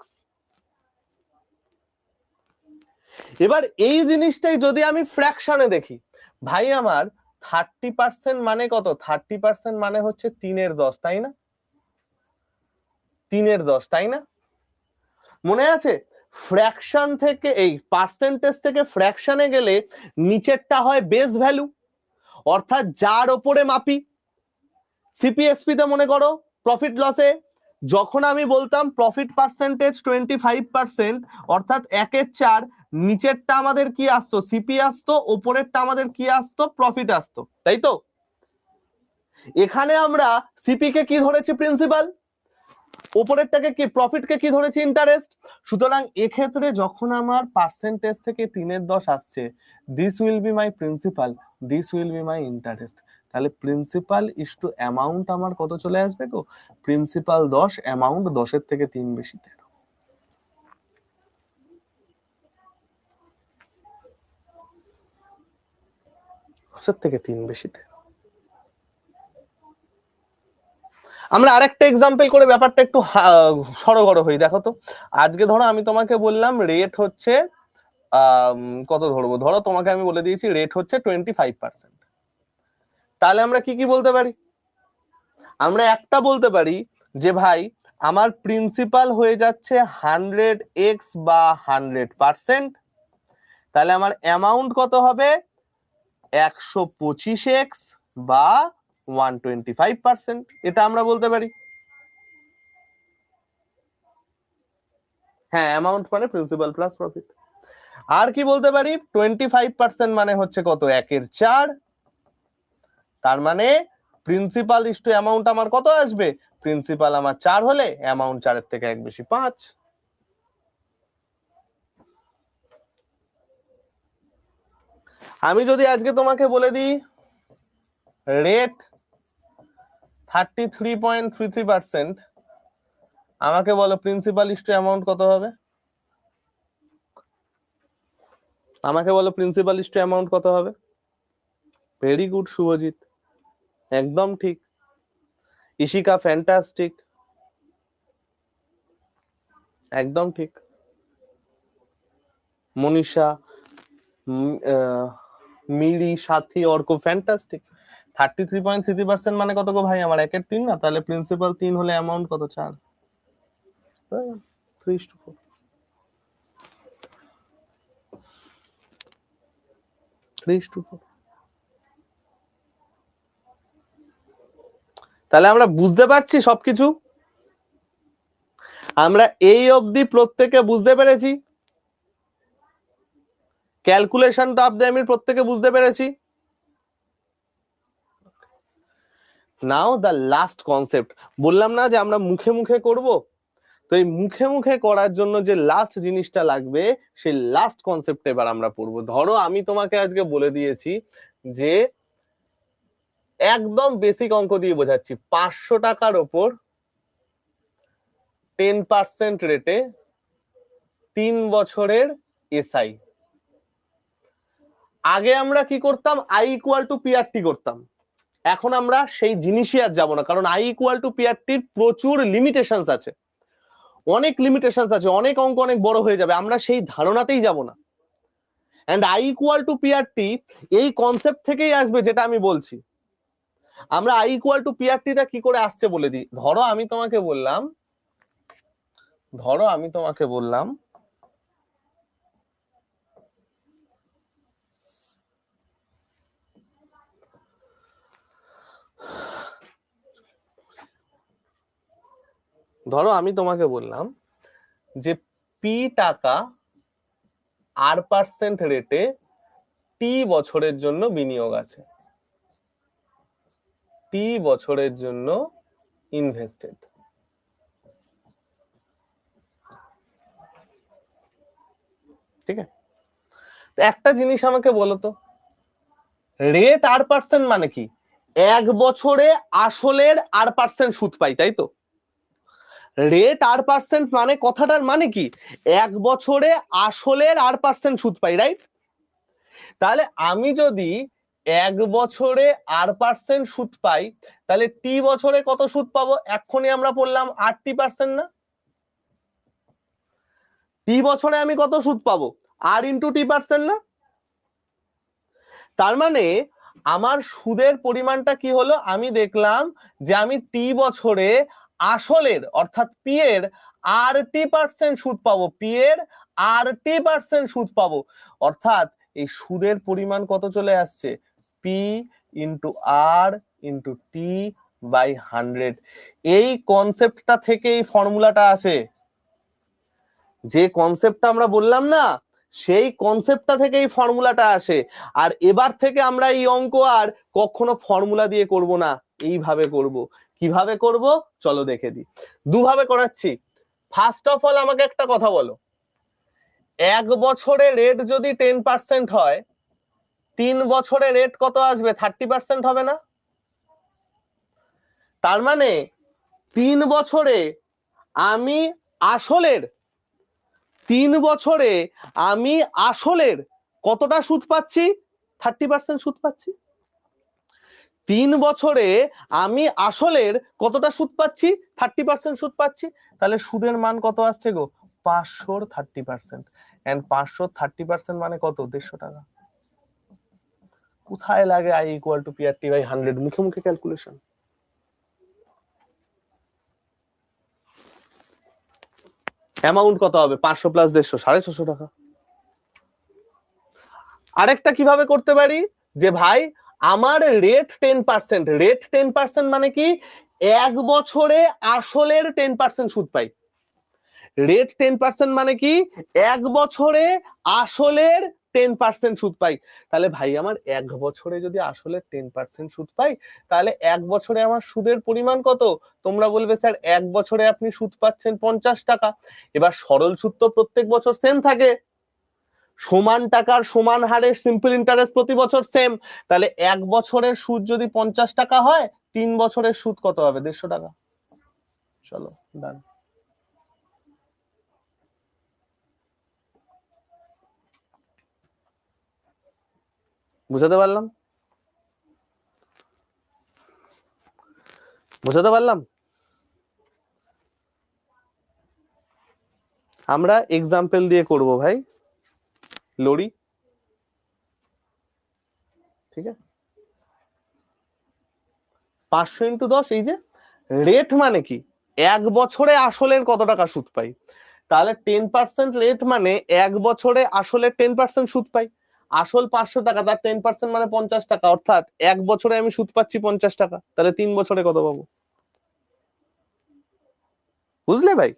এবার এই জিনিসটাই যদি আমি ফ্র্যাকশনে দেখি, ভাই আমার 30% মানে কত? 30% মানে হচ্ছে 3/10, তাই না? 3/10, তাই না? মনে আছে? ফ্র্যাকশন থেকে এই পার্সেন্টেজ থেকে ফ্র্যাকশনে গেলে নিচেরটা হয় বেস ভ্যালু, অর্থাৎ যার ওপরে মাপি। সিপিএসপি তে মনে করো প্রফিট লসে যখন আমি বলতাম প্রফিট পার্সেন্টেজ 25%, অর্থাৎ 1/4, নিচেরটা আমাদের কি আসতো? সিপি আসতো, ওপরেরটা আমাদের কি আসতো? প্রফিট আসতো, তাই তো? এখানে আমরা সিপি কে কি ধরেছি? প্রিন্সিপাল। উপরেরটাকে কি? প্রফিটকে কি ধরেছি? ইন্টারেস্ট। সুতরাং এক্ষেত্রে যখন আমার পার্সেন্টেজ থেকে 3/10 আসছে, this will be my principal, this will be my interest. তাহলে প্রিন্সিপাল ইস টু অ্যামাউন্ট আমার কত চলে আসবে গো? প্রিন্সিপাল 10, অ্যামাউন্ট 10-এর থেকে 3 বেশি 13। থেকে 3 বেশি 13। আমরা আরেকটা এক্সাম্পল করে ব্যাপারটা একটু সরগর হই, দেখো তো। আজকে ধরো আমি তোমাকে বললাম রেট হচ্ছে কত ধরবো? ধরো তোমাকে আমি বলে দিয়েছি রেট হচ্ছে 25%। তাহলে আমরা কি কি বলতে পারি? আমরা একটা বলতে পারি যে ভাই আমার প্রিন্সিপাল হয়ে যাচ্ছে 100x বা 100%, তাহলে আমার অ্যামাউন্ট কত হবে? 125x বা 125%, এটা আমরা বলতে পারি। হ্যাঁ, অ্যামাউন্ট মানে প্রিন্সিপাল প্লাস প্রফিট। আর কি বলতে পারি? 25% মানে হচ্ছে কত? 1/4। তার মানে প্রিন্সিপাল ইস টু অ্যামাউন্ট আমার কত আসবে? প্রিন্সিপাল আমার 4 হলে অ্যামাউন্ট 4-এর থেকে 1 বেশি 5। আমি যদি আজকে তোমাকে বলে দিই রেট 33.33%, আমাকে বলো প্রিন্সিপাল ইস টু অ্যামাউন্ট কত হবে? আমাকে বলো প্রিন্সিপাল ইস টু অ্যামাউন্ট কত হবে? ভেরি গুড শুভজিৎ, একদম ঠিক। ইশিকা ফ্যান্টাস্টিক, একদম ঠিক। মনীষা, মিরি, সাথী, অর্ক, ফ্যান্টাস্টিক। 33.33% মানে কত গো ভাই আমার? 1/3 না? তাহলে প্রিন্সিপাল 3 হলে অ্যামাউন্ট কত? 4। 3:4। 3:4। তাহলে আমরা বুঝতে পারছি সবকিছু? আমরা এই অবধি প্রত্যেকে বুঝতে পেরেছি? ক্যালকুলেশনটা অবধি আমি প্রত্যেকে বুঝতে পেরেছি? নাও দ্য লাস্ট কনসেপ্ট। বললাম না যে আমরা মুখে মুখে করব? তো এই মুখে মুখে করার জন্য যে লাস্ট জিনিসটা লাগবে, সেই লাস্ট কনসেপ্ট এবার আমরা পড়বো। ধরো আমি তোমাকে আজকে বলে দিয়েছি যে একদম বেসিক অঙ্ক দিয়ে বোঝাচ্ছি, 500 টাকার ওপর 10% রেটে 3 বছরের এসআই। আগে আমরা কি করতাম? আই ইকুয়াল টু পিআরটি করতাম। এখন আমরা সেই জিনিসই আর যাবো না, কারণ আই ইকুয়াল টু পিআরটির প্রচুর লিমিটেশনস আছে, অনেক লিমিটেশনস আছে, অনেক অঙ্ক অনেক বড় হয়ে যাবে, আমরা সেই ধারণাতেই যাব না। And I equal to PRT এই কনসেপ্ট থেকেই আসবে, যেটা আমি বলছি। আমরা আই ইকুয়াল টু পিআরটিটা কি করে আসছে বলে দিই। ধরো আমি তোমাকে বললাম ধরো আমি তোমাকে বললাম যে পি টাকা R% রেটে টি বছরের জন্য বিনিয়োগ আছে, টি বছরের জন্য ইনভেস্টেড। ঠিক আছে, একটা জিনিস আমাকে বলো তো, রেট R% মানে কি? এক বছরে আসলের R% সুদ পাই, তাই তো? রেট R% মানে কথাটার মানে কি? এক বছরে আসলের R% সুদ পাই, রাইট? তাহলে আমি যদি এক বছরে R% সুদ পাই, তাহলে টি বছরে কত সুদ পাবো? এক্ষুনি আমরা বললাম 8% না? টি বছরে আমি কত সুদ পাবো? R×T% না? তার মানে আমার সুদের পরিমাণটা কি হলো? আমি দেখলাম যে আমি টি বছরে আসলের অর্থাৎ পি এর RT% সুদ পাবো, পি এর RT% সুদ পাবো। অর্থাৎ এই সুদের পরিমাণ কত চলে আসছে? P into R into T by 100। এই কনসেপ্টটা থেকে এই ফর্মুলাটা আসে। যে কনসেপ্টটা আমরা বললাম না, সেই কনসেপ্টটা থেকে এই ফর্মুলাটা আসে। আর এবার থেকে আমরা এই অঙ্ক আর কখনো ফর্মুলা দিয়ে করব না, এইভাবে করব। কিভাবে করব চলো দেখে দিই। দুভাবে করাচ্ছি। ফার্স্ট অফ অল আমাকে একটা কথা বলো, এক বছরে রেট যদি 10% হয়, 3 বছরে রেট কত আসবে? 30% হবে না? তার মানে 3 বছরে আমি আসলের 3 বছরে আমি আসলের কতটা সুদ পাচ্ছি? 30% সুদ পাচ্ছি। 3 বছরে আমি আসলের কতটা সুদ পাচ্ছি? 30% সুদ পাচ্ছি। তাহলে সুদের মান কত আসছে গো? 500 30%। এন্ড 500 30% মানে কত? 150 টাকা। কোথায় লাগে I=PR/T/100? মুখে মুখে ক্যালকুলেশন। অ্যামাউন্ট কত হবে? 500 প্লাস 150, 650 টাকা। আরেকটা কিভাবে করতে পারি, যে ভাই আমার রেট 10%, রেট 10% মানে কি? এক বছরে আসলের 10% সুদ পাই। রেট 10% মানে কি? এক বছরে আসলের 10% সুদ পাই। তাহলে ভাই আমার এক বছরে যদি আসলের 10% সুদ পাই, তাহলে এক বছরে আমার সুদের পরিমাণ কত? তোমরা বলবে স্যার এক বছরে আপনি সুদ পাচ্ছেন 50 টাকা। এবার সরল সুদ তো প্রত্যেক বছর সেম থাকে, সমান টাকার সমান হারে সিম্পল ইন্টারেস্ট প্রতি বছর সেম। তাহলে এক বছরের সুদ যদি 50 টাকা হয়, 3 বছরের সুদ কত হবে? 150 টাকা। চলো ডান। বুঝাতে পারলাম? বুঝাতে পারলাম? আমরা এক্সাম্পল দিয়ে করব ভাই, লরি। ঠিক আছে, 500 × 10। এই যে রেট মানে কি? এক বছরে আসলের কত টাকা সুদ পাই। তাহলে 10% রেট মানে এক বছরে আসলে 10% সুদ পাই। আসল 500 টাকা, তার 10% মানে 50 টাকা। অর্থাৎ এক বছরে আমি সুদ পাচ্ছি 50 টাকা। তাহলে 3 বছরে কত পাবো? বুঝলে ভাই?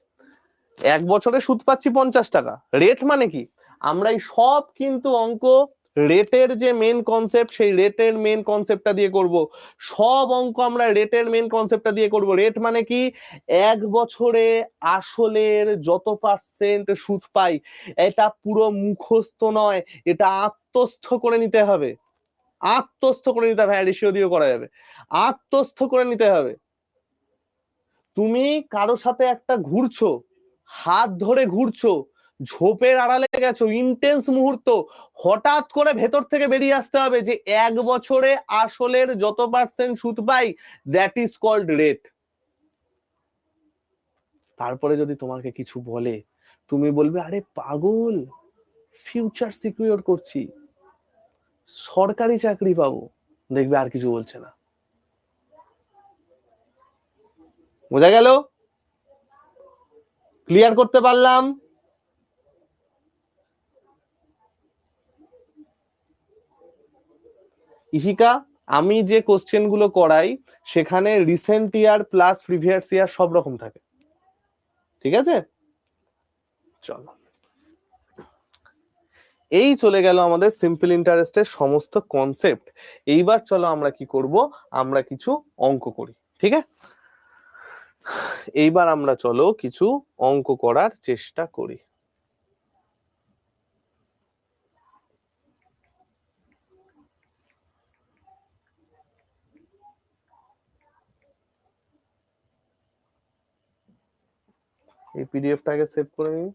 এক বছরে সুদ পাচ্ছি 50 টাকা। রেট মানে কি? আমরা এই সব কিন্তু অঙ্ক রেটের যে মেন কনসেপ্ট, সেই রেটের মেন কনসেপ্টটা দিয়ে করব। সব অঙ্ক আমরা রেটের মেন কনসেপ্টটা দিয়ে করব। রেট মানে কি? এক বছরে আসলের যত পার্সেন্ট সুদ পাই। এটা পুরো মুখস্থ নয়, এটা আত্মস্থ করে নিতে হবে। আত্মস্থ করে নিতে হবে। রেশিও দিয়েও করা যাবে, আত্মস্থ করে নিতে হবে। তুমি কারো সাথে একটা ঘুরছো, হাত ধরে ঘুরছো, ঝোপের আড়ালে গেছো, ইন্টেন্স মুহূর্ত, হঠাৎ করে ভেতর থেকে বেরিয়ে আসতে হবে যে এক বছরে আসলের যত পার্সেন্ট সুদ পাই, দ্যাট ইজ কল্ড রেট। তারপরে যদি তোমাকে কিছু বলে, তুমি বলবে আরে পাগল, ফিউচার সিকিউর করছি, সরকারি চাকরি পাবো। দেখবে আর কিছু বলছে না। বোঝা গেল? ক্লিয়ার করতে পারলাম? ইশিকা, আমি যে কোশ্চেন গুলো করাই সেখানে রিসেন্ট ইয়ার প্লাস প্রিভিয়াস ইয়ার সব রকম থাকে, ঠিক আছে? চলো, এই চলে গেল আমাদের সিম্পল ইন্টারেস্টের সমস্ত কনসেপ্ট। এইবার চলো আমরা কি করব, আমরা কিছু অঙ্ক করি, ঠিক আছে? এইবার আমরা চলো কিছু অঙ্ক করার চেষ্টা করি। এই পিডিএফটাকে সেভ করে নিই।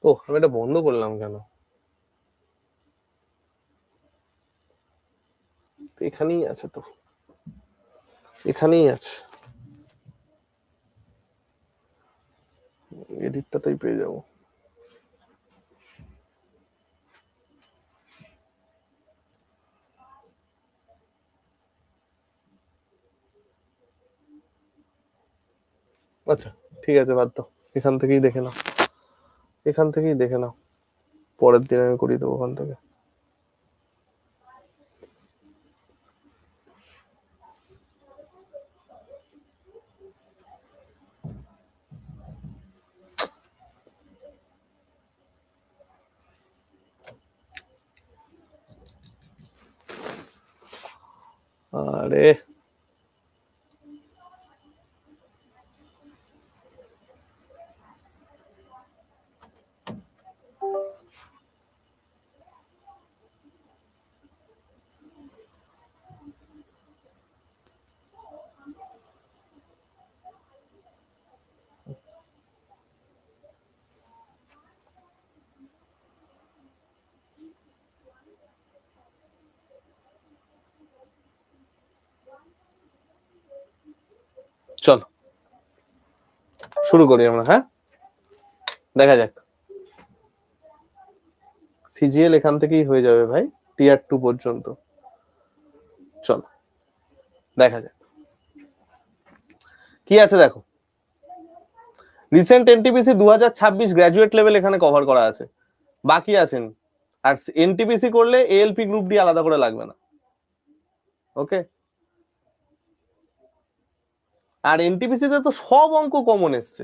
ও, আমি এটা বন্ধ করলাম কেন? এখানেই আছে তো, এখানেই আছে, এডিটটাতেই পেয়ে যাবো। আচ্ছা ঠিক আছে, বাদ দাও, এখান থেকেই দেখে নাও, এখান থেকেই দেখে নাও, পরের দিন আমি করিয়ে দেবো ওখান থেকে। আরে চলো শুরু করি আমরা, হ্যাঁ দেখা যাক। সিজিএল এখান থেকেই হয়ে যাবে ভাই, টিয়ার 2 পর্যন্ত। চলো দেখা যাক কি আছে। দেখো, রিসেন্ট এনটিপিসি 2026 গ্রাজুয়েট লেভেল এখানে কভার করা আছে, বাকি আছেন। আর এনটিপিসি করলে এএলপি গ্রুপ ডি আলাদা করে লাগবে না, ওকে? আর এনটিপিসি তে তো সব অঙ্ক কমন এসছে,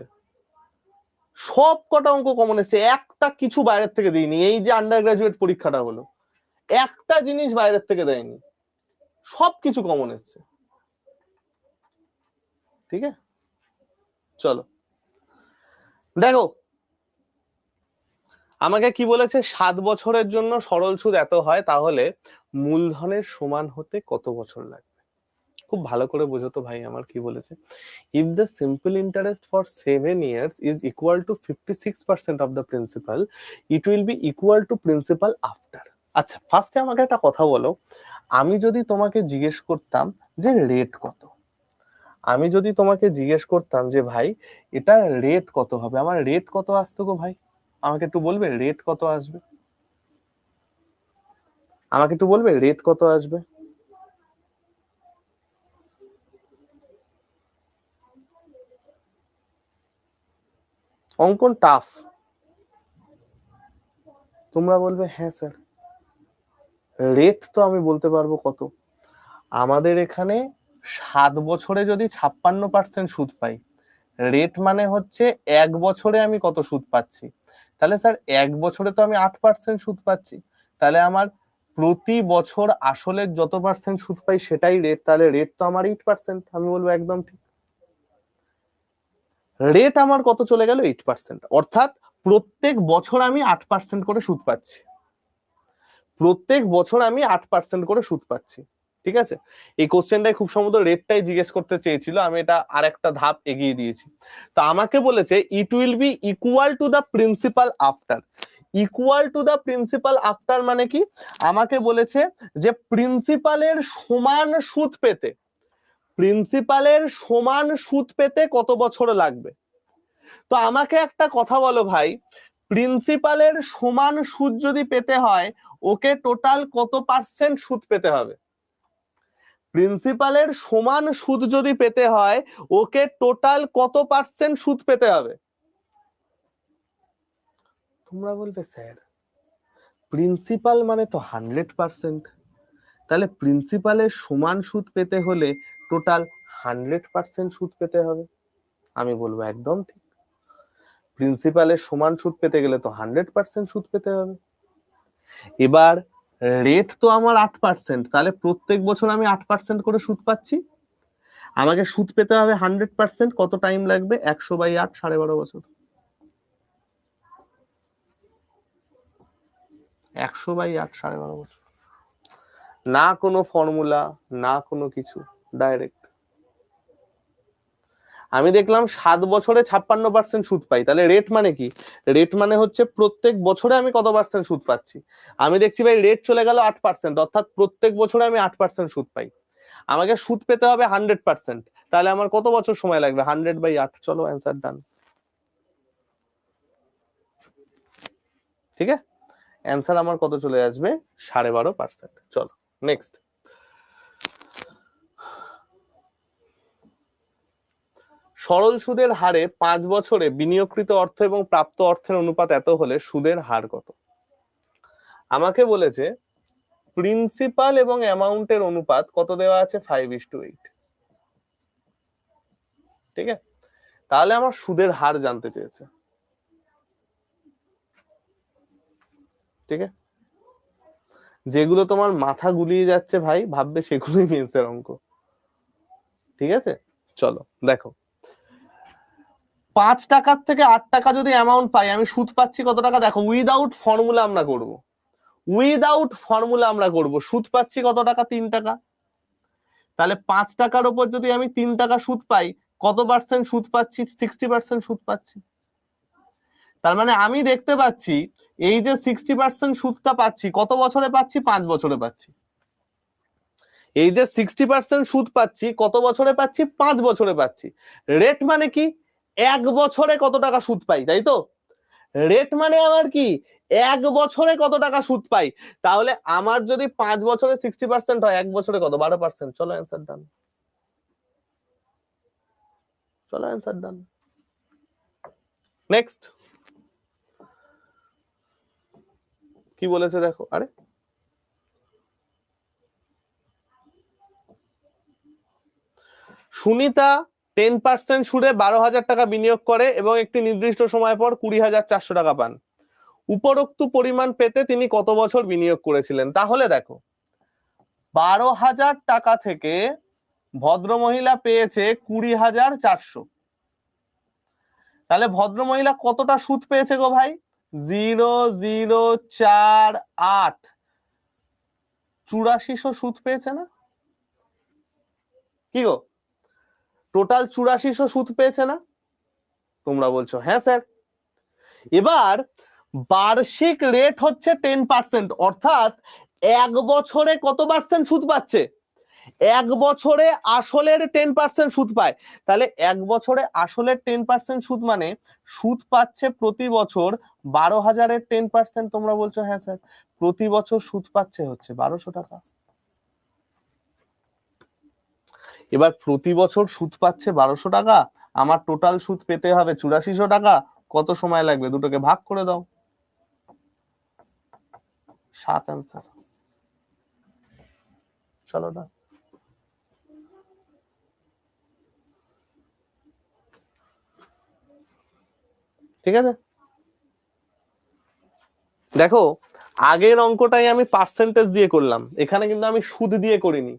সব কটা অঙ্ক কমন এসছে, একটা কিছু বাইরের থেকে দিইনি। এই যে আন্ডার গ্রাজুয়েট পরীক্ষাটা হলো, একটা জিনিস বাইরের থেকে দেয়নি, সব কিছু কমন এসছে, ঠিক আছে? চলো দেখো, আমাকে কি বলেছে, 7 বছরের জন্য সরল সুদ এত হয়, তাহলে মূলধনের সমান হতে কত বছর লাগবে? খুব ভালো করে বোঝো তো ভাই আমার কি বলেছে। If the simple interest for 7 years is equal to 56% of the principal, it will be equal two principal after. আচ্ছা, ফার্স্টে আমাকে একটা কথা বলো, আমি যদি তোমাকে জিজ্ঞেস করতাম যে রেট কত, আমি যদি তোমাকে জিজ্ঞেস করতাম যে ভাই এটা রেট কত হবে, আমার রেট কত আসতো গো ভাই? আমাকে একটু বলবে রেট কত আসবে? আমাকে একটু বলবে রেট কত আসবে? অঙ্কন টাফ, তোমরা বলবে হ্যাঁ স্যার। রেট তো আমি বলতে পারবো কত। আমাদের এখানে 7 বছরে যদি 56% সুদ পাই, রেট মানে হচ্ছে 1 বছরে আমি কত সুদ পাচ্ছি। তাহলে স্যার 1 বছরে তো আমি 8% সুদ পাচ্ছি, তাহলে আমার প্রতি বছর আসলের যত পার্সেন্ট সুদ পাই সেটাই রেট, তাহলে রেট তো আমার 8%। আমি বলবো একদম ঠিক, রেট আমার কত চলে গেল 8%, অর্থাৎ প্রত্যেক বছর আমি 8% করে সুদ পাচ্ছি, প্রত্যেক বছর আমি 8% করে সুদ পাচ্ছি, ঠিক আছে? এই কোশ্চেনটাই খুব সম্ভবত রেটটাই জিজ্ঞেস করতে চেয়েছিল, আমি এটা আর একটা ধাপ এগিয়ে দিয়েছি। তো আমাকে বলেছে it will be equal to the principal after. Equal to the principal after মানে কি, আমাকে বলেছে যে প্রিন্সিপালের সমান সুদ পেতে, প্রিন্সিপালের সমান সুদ পেতে কত বছর লাগবে। তো আমাকে একটা কথা বলো ভাই, প্রিন্সিপালের সমান সুদ যদি পেতে হয় ওকে টোটাল কত পার্সেন্ট সুদ পেতে হবে? প্রিন্সিপালের সমান সুদ যদি পেতে হয় ওকে টোটাল কত পার্সেন্ট সুদ পেতে হবে? তোমরা বলবে স্যার প্রিন্সিপাল মানে তো 100%, তাহলে প্রিন্সিপালের সমান সুদ পেতে হলে টোটাল 100% সুদ পেতে হবে। আমি বলবো একদম ঠিক, প্রিন্সিপালের সমান সুদ পেতে গেলে তো 100% সুদ পেতে হবে। এবার রেট তো আমার 8%, তাহলে প্রত্যেক বছর আমি 8% করে সুদ পাচ্ছি। আমাকে সুদ পেতে হবে 100%, কত টাইম লাগবে? 100/8, 12.5 বছর। 100/8, 12.5 বছর, না কোনো ফর্মুলা, না কোনো কিছু, ডাইরেক্ট। আমি দেখলাম 7 বছরে 56% সুদ পাই, তাহলে রেট মানে কি? রেট মানে হচ্ছে প্রত্যেক বছরে আমি কত পার্সেন্ট সুদ পাচ্ছি। আমি দেখছি ভাই রেট চলে গেল 8%, অর্থাৎ প্রত্যেক বছরে আমি 8% সুদ পাই। আমাকে সুদ পেতে হবে 100%, তাহলে আমার কত বছর সময় লাগবে? 100/8। চলো অ্যান্সার ডান। ঠিক আছে, অ্যান্সার আমার কত চলে আসবে? 12.5%। চলো নেক্সট। সরল সুদের হারে 5 বছরে বিনিয়োগকৃত অর্থ এবং প্রাপ্ত অর্থের অনুপাত এত হলে সুদের হার কত? আমাকে বলেছে প্রিন্সিপাল এবং অ্যামাউন্টের অনুপাত কত দেওয়া আছে? 5:8। ঠিক আছে, তাহলে আমার সুদের হার জানতে চেয়েছে। ঠিক আছে, যেগুলো তোমার মাথা গুলিয়ে যাচ্ছে ভাই ভাববে সেগুলোই মেন্সের অঙ্ক। ঠিক আছে, চলো দেখো, 5 টাকার থেকে 8 টাকা যদি অ্যামাউন্ট পাই আমি সুদ পাচ্ছি কত টাকা? দেখো উইদাউট ফর্মুলা আমরা করব, উইদাউট ফর্মুলা আমরা করব, সুদ পাচ্ছি কত টাকা? 3 টাকা। তাহলে 5 টাকার উপর যদি আমি 3 টাকা সুদ পাই, কত পার্সেন্ট সুদ পাচ্ছি? 60% সুদ পাচ্ছি। তার মানে আমি দেখতে পাচ্ছি এই যে 60% সুদটা পাচ্ছি কত বছরে পাচ্ছি? 5 বছরে পাচ্ছি। এই যে 60% সুদ পাচ্ছি কত বছরে পাচ্ছি? 5 বছরে পাচ্ছি। রেট মানে কি? 1 বছরে কত টাকা সুদ পাই, তাই তো? রেট মানে আমার কি? 1 বছরে কত টাকা সুদ পাই। তাহলে আমার যদি 5 বছরে 60% হয়, 1 বছরে কত? 12%। চলো অ্যান্সার ডান। চলো অ্যান্সার ডান। নেক্সট কি বলেছে দেখো, আরে সুনিতা 10% সুদে 12,000 টাকা বিনিয়োগ করে এবং একটি নির্দিষ্ট সময় পর 20,400 টাকা পান। উপরোক্ত পরিমাণ পেতে তিনি কত বছর বিনিয়োগ করেছিলেন? তাহলে দেখো 12,000 টাকা থেকে ভদ্রমহিলা পেয়েছে 20,400, তাহলে ভদ্রমহিলা কতটা সুদ পেয়েছে গো ভাই? 0,048, 8400 সুদ পেয়েছে না? কি গো, টোটাল 8400 সুদ পেয়েছে না? তোমরা বলছো হ্যাঁ স্যার। এবার বার্ষিক রেট হচ্ছে 10%, অর্থাৎ 1 বছরে কত পার্সেন্ট সুদ পাচ্ছে? 1 বছরে আসলের 10% সুদ পায়। তাহলে 1 বছরে আসলের 10% সুদ মানে সুদ পাচ্ছে প্রতি বছর 12,000-এর 10%। তোমরা বলছো হ্যাঁ স্যার, প্রতি বছর সুদ পাচ্ছে হচ্ছে 1200 টাকা। এবার প্রতি বছর সুদ পাচ্ছে 1200 টাকা, আমার টোটাল সুদ পেতে হবে 8400 টাকা। কত সময় লাগবে? দুটোকে ভাগ করে দাও, 7 অ্যান্সার। চলো না, ঠিক আছে। দেখো আগের অঙ্কটাই আমি পার্সেন্টেজ দিয়ে করলাম, এখানে কিন্তু আমি সুদ দিয়ে করিনি।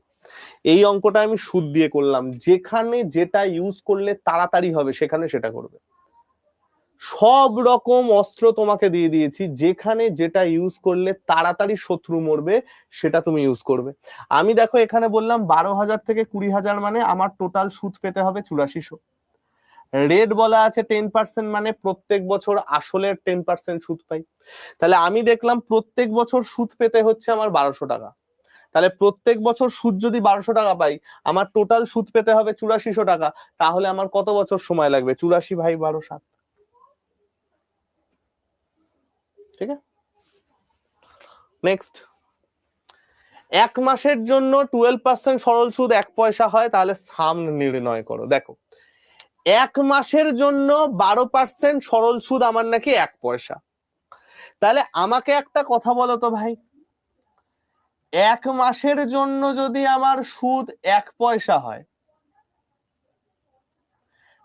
এই অঙ্কটা আমি সুদ দিয়ে করলাম, যেখানে যেটা ইউজ করলে তাড়াতাড়ি হবে সেখানে সেটা করবে। সব রকম অস্ত্র তোমাকে দিয়ে দিয়েছি, যেখানে যেটা ইউজ করলে তাড়াতাড়ি শত্রু মরবে সেটা তুমি ইউজ করবে। আমি দেখো এখানে বললাম 12,000 থেকে 20,000 মানে আমার টোটাল সুদ পেতে হবে 8400। রেট বলা আছে 10%, মানে প্রত্যেক বছর আসলের 10% সুদ পাই। তাহলে আমি দেখলাম প্রত্যেক বছর সুদ পেতে হচ্ছে আমার 1200 টাকা। তাহলে প্রত্যেক বছর সুদ যদি 1200 টাকা পাই, আমার টোটাল সুদ পেতে হবে 8400 টাকা। তাহলে আমার কত বছর সময় লাগবে? 84 ভাই 12 7। ঠিক আছে, নেক্সট। এক মাসের জন্য 12% সরল সুদ 1 পয়সা হয়, তাহলে সাম নির্ণয় করো। দেখো, এক মাসের জন্য 12% সরল সুদ আমার নাকি 1 পয়সা। তাহলে আমাকে একটা কথা বলো তো ভাই, এক মাসের জন্য যদি আমার সুদ 1 পয়সা হয়,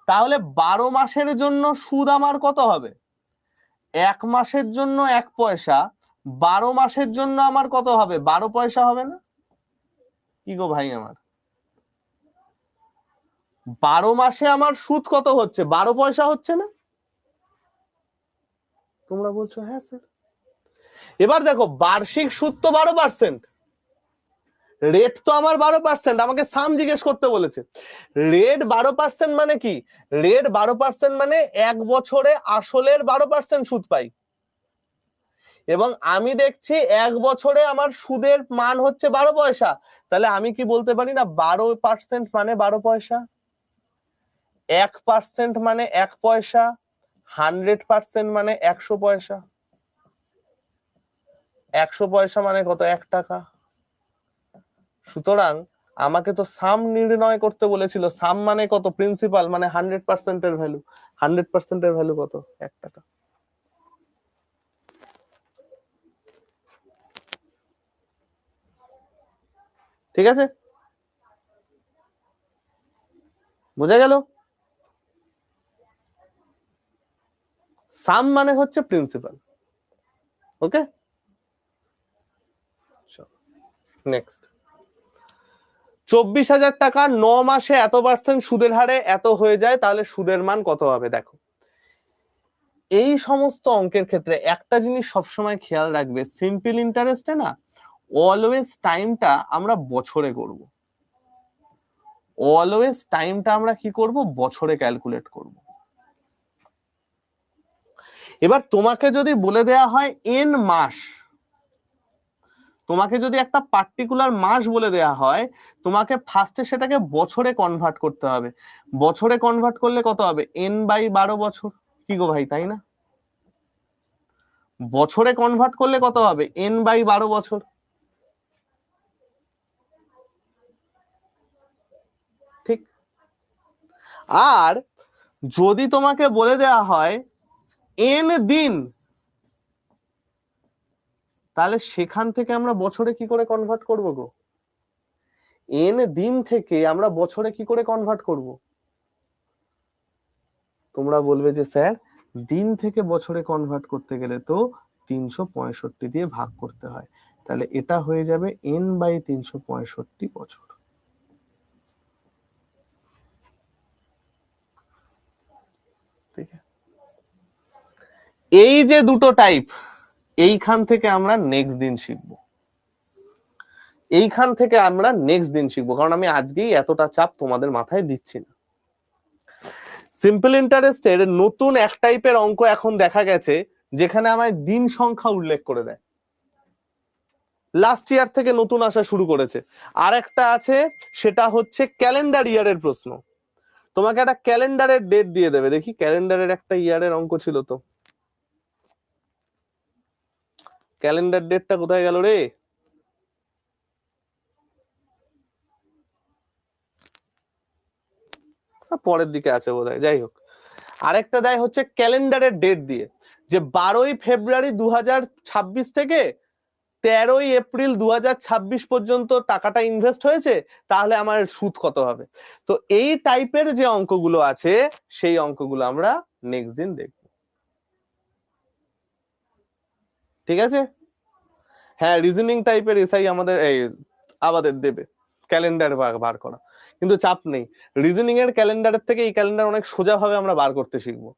তাহলে 12 মাসের জন্য সুদ আমার কত হবে? এক মাসের জন্য 1 পয়সা, 12 মাসের জন্য আমার কত হবে? 12 পয়সা হবে না? কি গো ভাই আমার, 12 মাসে আমার সুদ কত হচ্ছে? 12 পয়সা হচ্ছে না? তোমরা বলছো হ্যাঁ স্যার। এবার দেখো, বার্ষিক সুদ তো 12%, রেট তো আমার 12%, আমাকে সাম জিজ্ঞেস করতে বলেছে। রেট 12% মানে কি? রেট 12% মানে এক বছরে আসলের 12% সুদ পাই। এবং আমি দেখছি এক বছরে আমার সুদের মান হচ্ছে 12 পয়সা। তাহলে আমি কি বলতে পারি না 12% মানে 12 পয়সা, 1% মানে 1 পয়সা, 100% মানে 100 পয়সা, 100 পয়সা মানে কত? 1 টাকা। সুতরাং আমাকে তো সাম নির্ণয় করতে বলেছিল। সাম মানে কত? প্রিন্সিপাল মানে 100% এর ভ্যালু। 100% এর ভ্যালু কত? 1 টাকা। ঠিক আছে, বোঝা গেল? সাম মানে হচ্ছে প্রিন্সিপাল। ওকে, নেক্সট। 24,000 টাকা 9 মাসে এত % সুদের হারে এত হয়ে যায়, তাহলে সুদের মান কত হবে? দেখো, এই সমস্ত অঙ্কের ক্ষেত্রে একটা জিনিস সবসময় খেয়াল রাখবে, সিম্পল ইন্টারেস্টে না অলওয়েজ টাইমটা আমরা বছরে করব। অলওয়েজ টাইমটা আমরা কি করব? বছরে ক্যালকুলেট করব। এবার তোমাকে যদি বলে দেয়া হয় এন মাস, তোমাকে যদি একটা পার্টিকুলার মাস বলে দেয়া হয়, তোমাকে ফার্স্টে সেটাকে বছরে কনভার্ট করতে হবে। বছরে কনভার্ট করলে কত হবে? n/12 বছর। কি গো ভাই, তাই না? বছরে কনভার্ট করলে কত হবে? n/12 বছর। ঠিক। আর যদি তোমাকে বলে দেয়া হয় n দিন, তাহলে সেখান থেকে আমরা বছরে কি করে কনভার্ট করব গো? n দিন থেকে আমরা বছরে কি করে কনভার্ট করব? তোমরা বলবে যে স্যার, দিন থেকে বছরে কনভার্ট করতে গেলে তো 365 দিয়ে ভাগ করতে হয়। তাহলে এটা হয়ে যাবে n/365 বছর। ঠিক আছে, এই যে দুটো টাইপ, এইখান থেকে আমরা নেক্সট দিন শিখবো। এইখান থেকে আমরা নেক্সট দিন শিখবো, কারণ আমি আজকেই এতটা চাপ তোমাদের মাথায় দিচ্ছি না। সিম্পল ইন্টারেস্টের নতুন এক টাইপের অঙ্ক এখন দেখা গেছে, যেখানে আমায় দিন সংখ্যা উল্লেখ করে দেয়। লাস্ট ইয়ার থেকে নতুন আসা শুরু করেছে। আর একটা আছে, সেটা হচ্ছে ক্যালেন্ডার ইয়ারের প্রশ্ন। তোমাকে একটা ক্যালেন্ডারের ডেট দিয়ে দেবে। দেখি, ক্যালেন্ডারের একটা ইয়ারের অঙ্ক ছিল তো, ক্যালেন্ডার ডেটটা কোথায় গেল রে? পরের দিকে আছে বোধহয়, যাই হোক। আরেকটা দেয় হচ্ছে ক্যালেন্ডারের ডেট দিয়ে, যে 12ই ফেব্রুয়ারি 2026 থেকে 13ই এপ্রিল 2026 পর্যন্ত টাকাটা ইনভেস্ট হয়েছে, তাহলে আমার সুদ কত হবে। তো এই টাইপের যে অঙ্কগুলো আছে, সেই অঙ্কগুলো আমরা নেক্সট দিন দেখব। ঠিক আছে, হ্যাঁ, রিজনিং টাইপের এসআই আমাদের দেবে ক্যালেন্ডার বার করা, কিন্তু চাপ নেই। রিজনিং এর ক্যালেন্ডারের থেকে এই ক্যালেন্ডার অনেক সোজা ভাবে আমরা বার করতে শিখবো।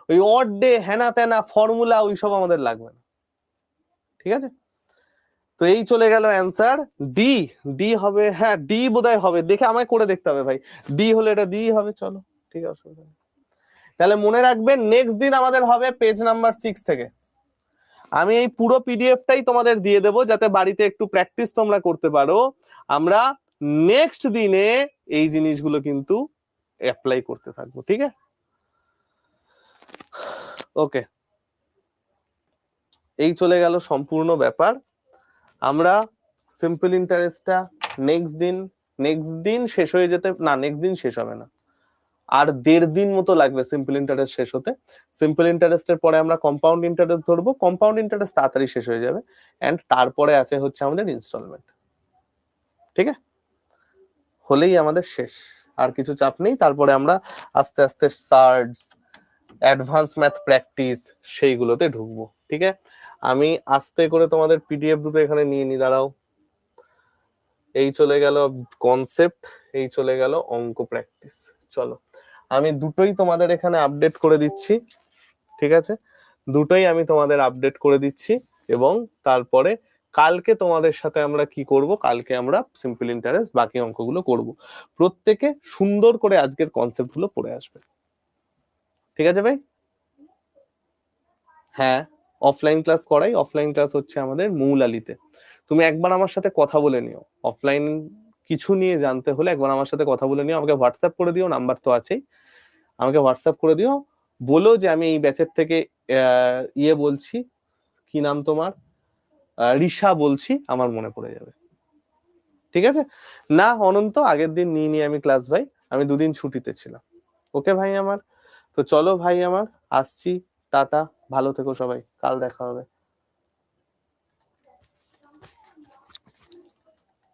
ওই অড ডে হেনা তেনা ফর্মুলা ওইসব আমাদের লাগবে না। ঠিক আছে, তো এই চলে গেল অ্যান্সার ডি। ডি হবে, হ্যাঁ ডি বোধহয় হবে, দেখে আমায় করে দেখতে হবে ভাই। ডি হলে এটা ডি হবে, চলো ঠিক আছে। তাহলে মনে রাখবেন নেক্সট দিন আমাদের হবে পেজ নাম্বার 6 থেকে। আমি এই পুরো পিডিএফটাই তোমাদের দিয়ে দেবো যাতে বাড়িতে একটু প্র্যাকটিস তোমরা করতে পারো। আমরা নেক্সট দিনে এই জিনিসগুলো কিন্তু অ্যাপ্লাই করতে থাকবো, ঠিক আছে? ওকে, এই চলে গেল সম্পূর্ণ ব্যাপার। আমরা সিম্পল ইন্টারেস্টটা নেক্সট দিন শেষ হয়ে যেতে, না নেক্সট দিন শেষ হবে না, আর 1.5 দিন মতো লাগবে সিম্পল ইন্টারেস্ট শেষ হতে। সিম্পল ইন্টারেস্টের পরে আমরা কম্পাউন্ড ইন্টারেস্ট ধরবো, কম্পাউন্ড ইন্টারেস্ট তাড়াতাড়ি শেষ হয়ে যাবে, এন্ড তারপরে আছে হচ্ছে আমাদের ইনস্টলমেন্ট, ঠিক আছে? হলেই আমাদের শেষ, আর কিছু চাপ নেই। তারপরে আমরা আস্তে আস্তে সার্টস, অ্যাডভান্স ম্যাথ প্র্যাকটিস সেইগুলোতে ঢুকবো, ঠিক আছে? আমি আস্তে করে তোমাদের পিডিএফ দুটো এখানে নিয়ে নি, দাঁড়াও। এই চলে গেল কনসেপ্ট, এই চলে গেল অঙ্ক প্র্যাকটিস। চলো আমি দুটোই তোমাদের এখানে আপডেট করে দিচ্ছি, ঠিক আছে? দুটোই আমি তোমাদের আপডেট করে দিচ্ছি, এবং তারপরে কালকে তোমাদের সাথে আমরা কি করব, কালকে আমরা সিম্পল ইন্টারেস্ট বাকি অঙ্কগুলো করব। প্রত্যেকে সুন্দর করে আজকের কনসেপ্ট গুলো পড়ে আসবে, ঠিক আছে ভাই? হ্যাঁ, অফলাইন ক্লাস করাই। অফলাইন ক্লাস হচ্ছে আমাদের মৌলালিতে। তুমি একবার আমার সাথে কথা বলে নিও, অফলাইন কিছু নিয়ে জানতে হলে একবার আমার সাথে কথা বলে নিও, আমাকে হোয়াটসঅ্যাপ করে দিও, নাম্বার তো আছেই, আমাকে হোয়াটসঅ্যাপ করে দিও, বলো যে আমি এই ব্যাচের থেকে ইয়ে বলছি, কি নাম তোমার, রিশা বলছি, আমার মনে পড়ে যাবে, ঠিক আছে? না অনন্ত, আগের দিন নিয়ে আমি ক্লাস ভাই, আমি 2 দিন ছুটিতে ছিলাম। ওকে ভাই আমার, তো চলো ভাই আমার, আসছি, টাটা, ভালো থেকো সবাই, কাল দেখা হবে।